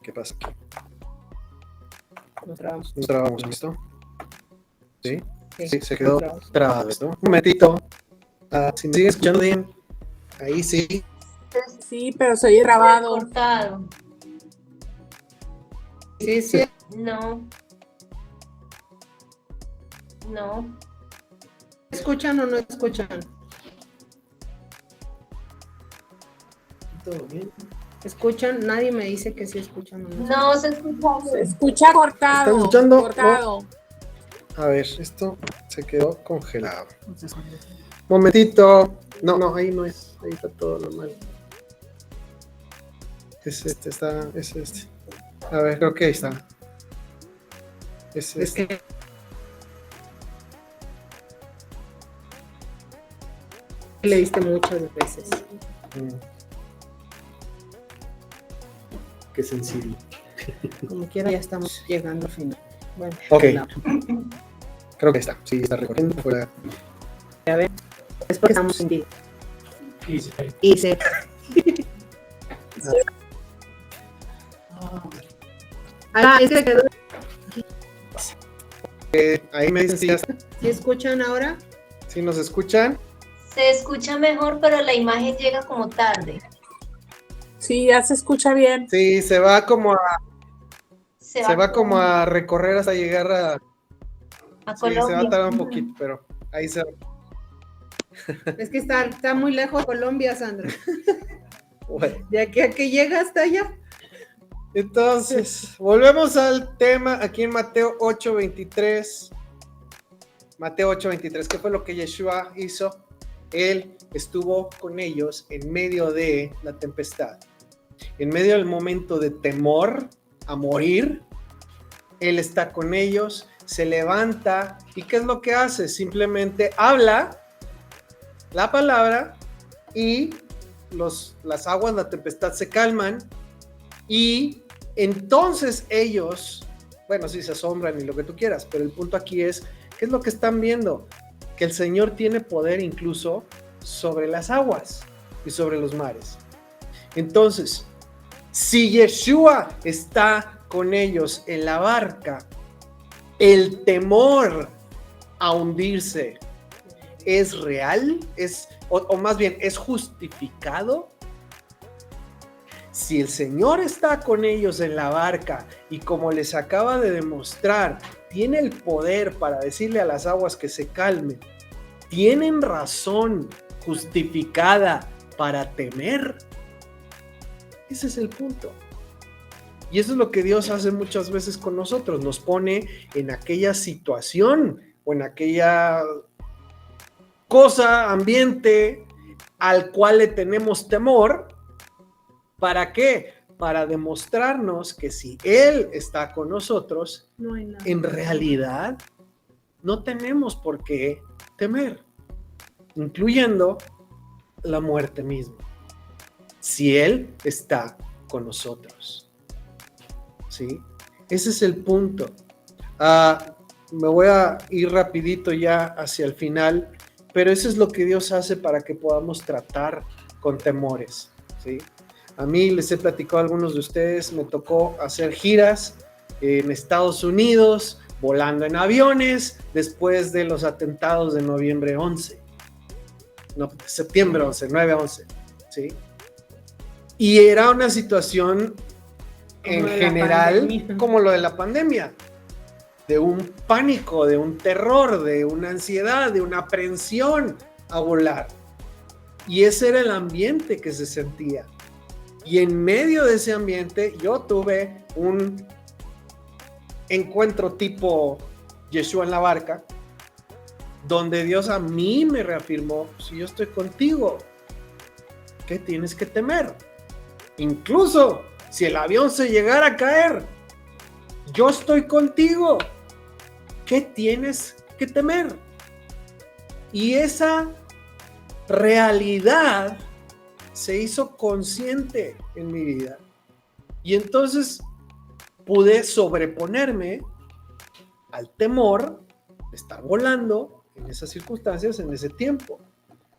¿Qué pasa aquí? Nos trabamos. Nos trabamos, ¿listo? ¿Sí? Sí, Sí, se quedó trabamos. trabado esto. Un momentito. Si me siguen escuchando bien, ahí sí. Sí, pero se oye grabado. Cortado. Sí, sí. No. No. ¿Escuchan o no escuchan? ¿Todo bien? ¿Escuchan? Nadie me dice que sí escuchan o no. No se escucha. Se escucha cortado. ¿Están escuchando? Cortado. A ver, esto se quedó congelado. Momentito. No, ahí no es. Ahí está todo normal. Es este. A ver, creo que ahí está. Es Es este. que le diste muchas veces. Qué sensible. Como quiera, ya estamos llegando al final. Bueno, Ok. la- Creo que está. Sí, está recorriendo. Fuera. es porque estamos en vivo. Y se- Y se... es que quedó. Ahí me dicen si ya está. ¿Sí escuchan ahora? Si nos escuchan. Se escucha mejor, pero la imagen llega como tarde. Sí, ya se escucha bien. Sí, se va como a recorrer hasta llegar a. a Sí, se va a Colombia. tardar un poquito, pero ahí se va. Es que está muy lejos de Colombia, Sandra. Bueno, De aquí a que llega hasta allá. entonces, volvemos al tema aquí en Mateo 8:23. Mateo 8:23, ¿qué fue lo que Yeshua hizo? Él estuvo con ellos en medio de la tempestad, en medio del momento de temor a morir. Él está con ellos, se levanta y ¿qué es lo que hace? Simplemente habla la palabra y las aguas, la tempestad se calman y entonces ellos, bueno, sí se asombran y lo que tú quieras, pero el punto aquí es, ¿qué es lo que están viendo? Que el Señor tiene poder incluso sobre las aguas y sobre los mares. Entonces, si Yeshua está con ellos en la barca, el temor a hundirse es real, o más bien es justificado. Si el Señor está con ellos en la barca y como les acaba de demostrar, tiene el poder para decirle a las aguas que se calmen, ¿tienen razón justificada para temer? Ese es el punto. Y eso es lo que Dios hace muchas veces con nosotros, nos pone en aquella situación o en aquella cosa, ambiente al cual le tenemos temor. ¿Para qué? Para demostrarnos que si Él está con nosotros, No hay nada. en realidad no tenemos por qué temer, incluyendo la muerte misma, si Él está con nosotros. ¿Sí? Ese es el punto. Me voy a ir rapidito ya hacia el final, pero eso es lo que Dios hace para que podamos tratar con temores. ¿Sí? A mí les he platicado a algunos de ustedes, me tocó hacer giras en Estados Unidos, volando en aviones, después de los atentados de noviembre 11. no, septiembre 11, 9/11, ¿sí? Y era una situación en general como lo de la pandemia, de un pánico, de un terror, de una ansiedad, de una aprensión a volar. Y ese era el ambiente que se sentía. Y en medio de ese ambiente yo tuve un encuentro tipo Yeshua en la barca, donde Dios a mí me reafirmó: si yo estoy contigo, ¿qué tienes que temer? Incluso si el avión se llegara a caer, yo estoy contigo, ¿qué tienes que temer? Y esa realidad se hizo consciente en mi vida. Y entonces pude sobreponerme al temor de estar volando en esas circunstancias, en ese tiempo,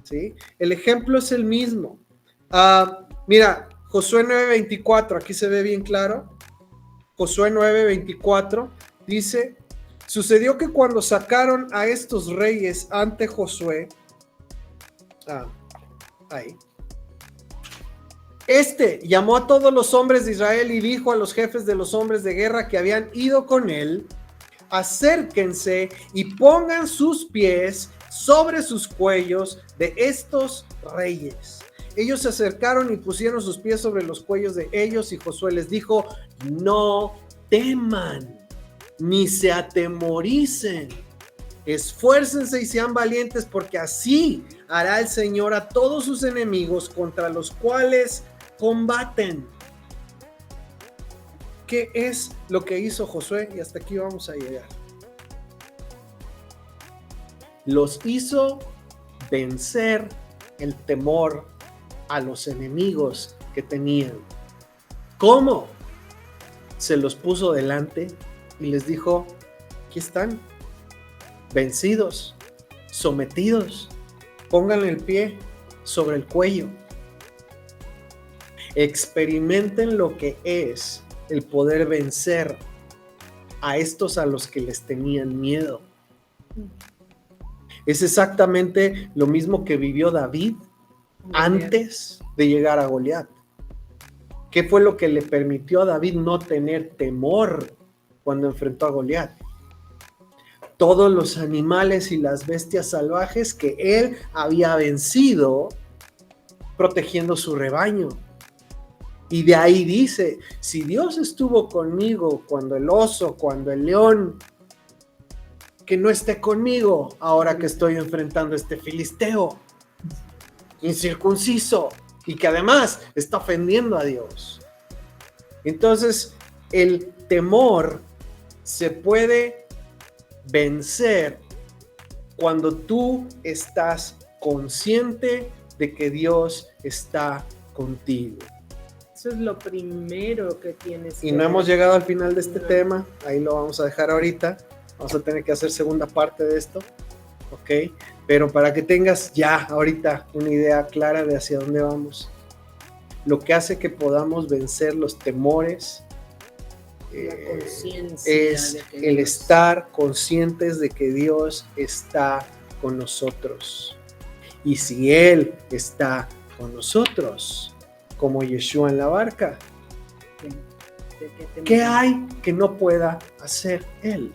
¿sí? El ejemplo es el mismo. Mira, Josué 9:24, aquí se ve bien claro. Josué 9:24 dice: sucedió que cuando sacaron a estos reyes ante Josué, este llamó a todos los hombres de Israel y dijo a los jefes de los hombres de guerra que habían ido con él: acérquense y pongan sus pies sobre sus cuellos de estos reyes. Ellos se acercaron y pusieron sus pies sobre los cuellos de ellos, y Josué les dijo: no teman, ni se atemoricen. Esfuércense y sean valientes, porque así hará el Señor a todos sus enemigos contra los cuales combaten. ¿Qué es lo que hizo Josué? Y hasta aquí vamos a llegar. Los hizo vencer el temor a los enemigos que tenían. ¿Cómo? Se los puso delante y les dijo: aquí están, vencidos, sometidos, pónganle el pie sobre el cuello. Experimenten lo que es el poder vencer a estos a los que les tenían miedo. Es exactamente lo mismo que vivió David antes de llegar a Goliat. ¿Qué fue lo que le permitió a David no tener temor cuando enfrentó a Goliat? Todos los animales y las bestias salvajes que él había vencido protegiendo su rebaño. Y de ahí dice: si Dios estuvo conmigo cuando el oso, cuando el león, que no esté conmigo ahora que estoy enfrentando a este filisteo incircunciso y que además está ofendiendo a Dios. Entonces, el temor se puede vencer cuando tú estás consciente de que Dios está contigo. Eso es lo primero que tienes. Y no hemos llegado al final de este tema, ahí lo vamos a dejar ahorita. Vamos a tener que hacer segunda parte de esto, ¿ok? Pero para que tengas ya ahorita una idea clara de hacia dónde vamos. Lo que hace que podamos vencer los temores es el estar conscientes de que Dios está con nosotros. Y si Él está con nosotros, como Yeshua en la barca, ¿qué hay que no pueda hacer Él?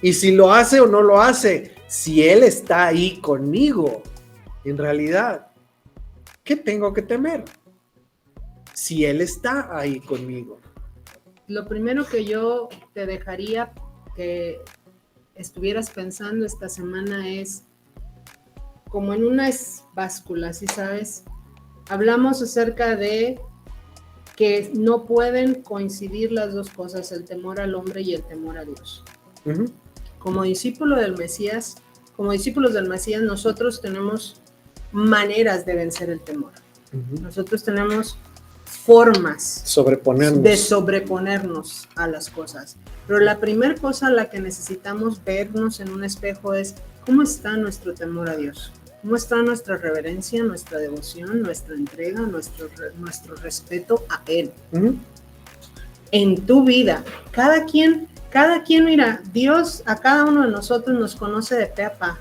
Y si lo hace o no lo hace, si Él está ahí conmigo, en realidad, ¿qué tengo que temer? Si Él está ahí conmigo. Lo primero que yo te dejaría que estuvieras pensando esta semana es como en unas básculas, ¿sí sabes? Hablamos acerca de que no pueden coincidir las dos cosas, el temor al hombre y el temor a Dios. Uh-huh. Como discípulos del Mesías, nosotros tenemos maneras de vencer el temor. Uh-huh. Nosotros tenemos formas de sobreponernos a las cosas. Pero la primera cosa a la que necesitamos vernos en un espejo es cómo está nuestro temor a Dios, cómo está nuestra reverencia, nuestra devoción, nuestra entrega, nuestro respeto a Él. Uh-huh. En tu vida, cada quien, mira, Dios a cada uno de nosotros nos conoce de pe a pa.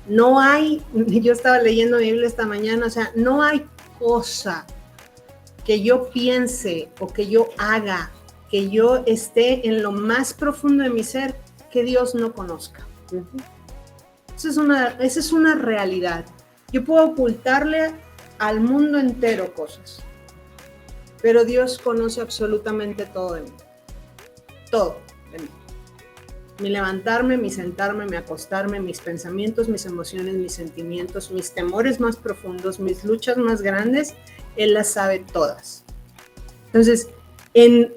No hay, yo estaba leyendo mi Biblia esta mañana, o sea, no hay cosa que yo piense o que yo haga, que yo esté en lo más profundo de mi ser, que Dios no conozca. Esa es una realidad. Yo puedo ocultarle al mundo entero cosas, pero Dios conoce absolutamente todo de mí. Todo de mí. Mi levantarme, mi sentarme, mi acostarme, mis pensamientos, mis emociones, mis sentimientos, mis temores más profundos, mis luchas más grandes, Él las sabe todas. Entonces, en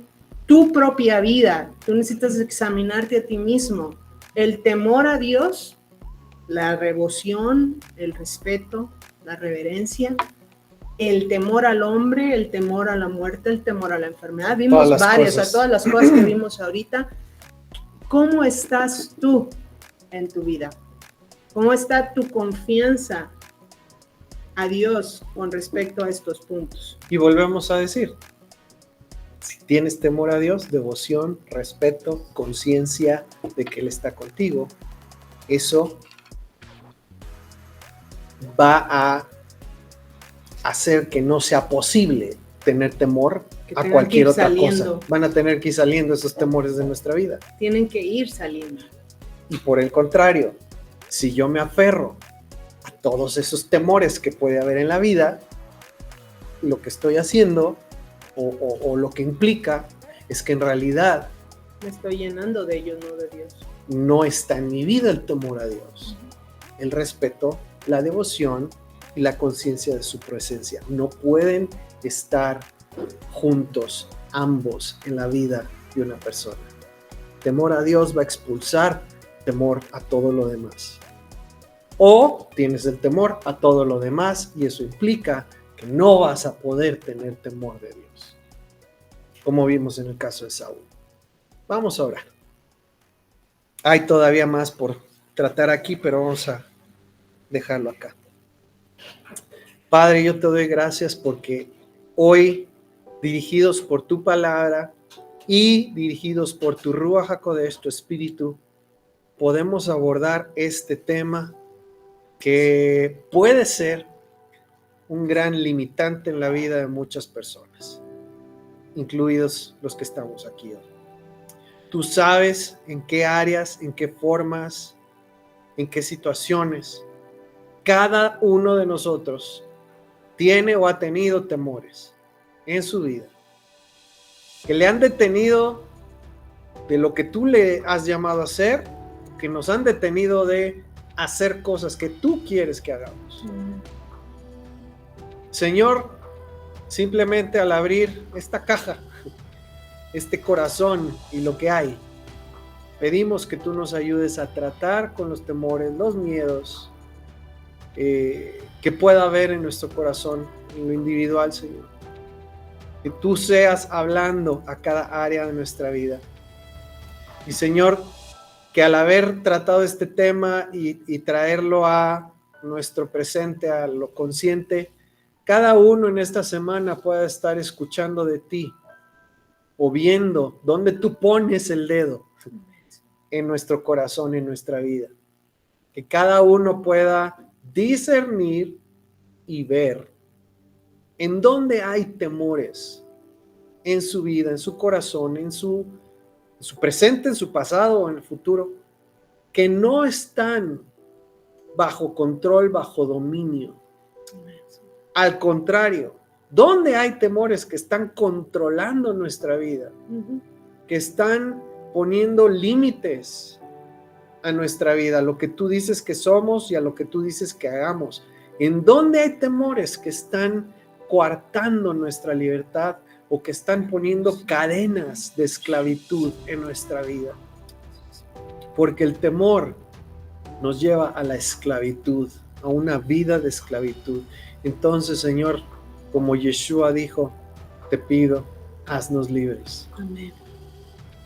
tu propia vida, tú necesitas examinarte a ti mismo. El temor a Dios, la devoción, el respeto, la reverencia, el temor al hombre, el temor a la muerte, el temor a la enfermedad. Vimos varias, o sea, todas las cosas que vimos ahorita. ¿Cómo estás tú en tu vida? ¿Cómo está tu confianza a Dios con respecto a estos puntos? Y volvemos a decir, si tienes temor a Dios, devoción, respeto, conciencia de que Él está contigo, eso va a hacer que no sea posible tener temor a cualquier otra cosa. Van a tener que ir saliendo esos temores de nuestra vida. Tienen que ir saliendo. Y por el contrario, si yo me aferro a todos esos temores que puede haber en la vida, lo que estoy haciendo o lo que implica es que en realidad me estoy llenando de ellos, no de Dios. No está en mi vida el temor a Dios, el respeto, la devoción y la conciencia de su presencia. No pueden estar juntos ambos en la vida de una persona. Temor a Dios va a expulsar temor a todo lo demás. O tienes el temor a todo lo demás y eso implica que no vas a poder tener temor de Dios, como vimos en el caso de Saúl. Vamos a orar. Hay todavía más por tratar aquí, pero vamos a dejarlo acá. Padre, yo te doy gracias porque hoy, dirigidos por tu palabra y dirigidos por tu Ruach HaKodesh, tu Espíritu, podemos abordar este tema que puede ser un gran limitante en la vida de muchas personas, incluidos los que estamos aquí hoy. Tú sabes en qué áreas, en qué formas, en qué situaciones cada uno de nosotros tiene o ha tenido temores en su vida, que le han detenido de lo que tú le has llamado a hacer, que nos han detenido de hacer cosas que tú quieres que hagamos. Señor, simplemente al abrir esta caja, este corazón y lo que hay, pedimos que tú nos ayudes a tratar con los temores, los miedos que pueda haber en nuestro corazón, en lo individual, Señor. Que tú seas hablando a cada área de nuestra vida. Y Señor, que al haber tratado este tema y traerlo a nuestro presente, a lo consciente, cada uno en esta semana pueda estar escuchando de ti o viendo dónde tú pones el dedo en nuestro corazón, en nuestra vida. Que cada uno pueda discernir y ver en dónde hay temores en su vida, en su corazón, en su presente, en su pasado o en el futuro, que no están bajo control, bajo dominio. Al contrario, ¿dónde hay temores que están controlando nuestra vida? Que están poniendo límites a nuestra vida, a lo que tú dices que somos y a lo que tú dices que hagamos. ¿En dónde hay temores que están coartando nuestra libertad o que están poniendo cadenas de esclavitud en nuestra vida? Porque el temor nos lleva a la esclavitud, a una vida de esclavitud. Entonces, Señor, como Yeshua dijo, te pido, haznos libres. Amén.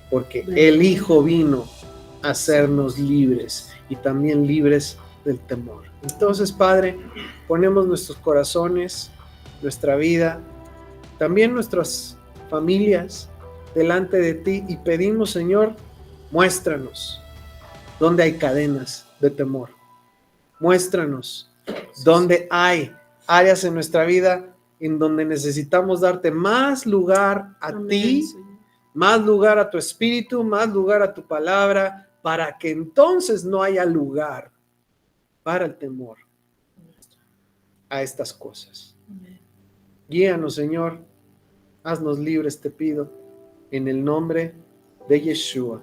Porque el Hijo vino a hacernos libres y también libres del temor. Entonces, Padre, ponemos nuestros corazones, nuestra vida, también nuestras familias delante de ti y pedimos, Señor, muéstranos dónde hay cadenas de temor, Muéstranos dónde hay áreas en nuestra vida en donde necesitamos darte más lugar a Amén, ti, Señor. más lugar a tu espíritu, más lugar a tu palabra, para que entonces no haya lugar para el temor a estas cosas. Guíanos, Señor. Haznos libres, te pido, en el nombre de Yeshua.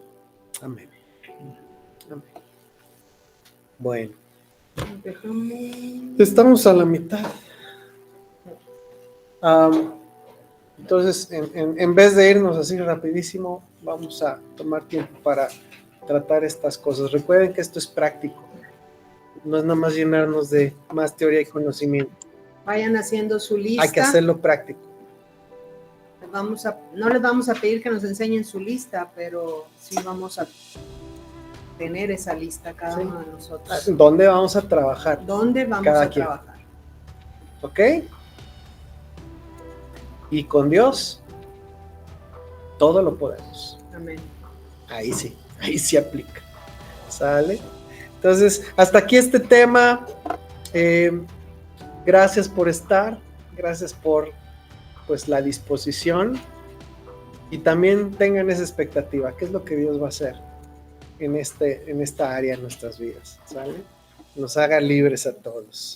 Amén. Amén. Bueno, estamos a la mitad. Entonces, en vez de irnos así rapidísimo, vamos a tomar tiempo para tratar estas cosas. Recuerden que esto es práctico. No es nada más llenarnos de más teoría y conocimiento. Vayan haciendo su lista. Hay que hacerlo práctico. No les vamos a pedir que nos enseñen su lista, pero sí vamos a tener esa lista cada uno de nosotros. ¿Dónde vamos a trabajar? ¿Dónde vamos Cada a quien. trabajar? ¿Ok? Y con Dios, todo lo podemos. Amén. Ahí sí aplica. ¿Sale? Entonces, hasta aquí este tema. Gracias por estar, gracias por pues la disposición y también tengan esa expectativa, qué es lo que Dios va a hacer en esta área de nuestras vidas, ¿sale? Nos haga libres a todos.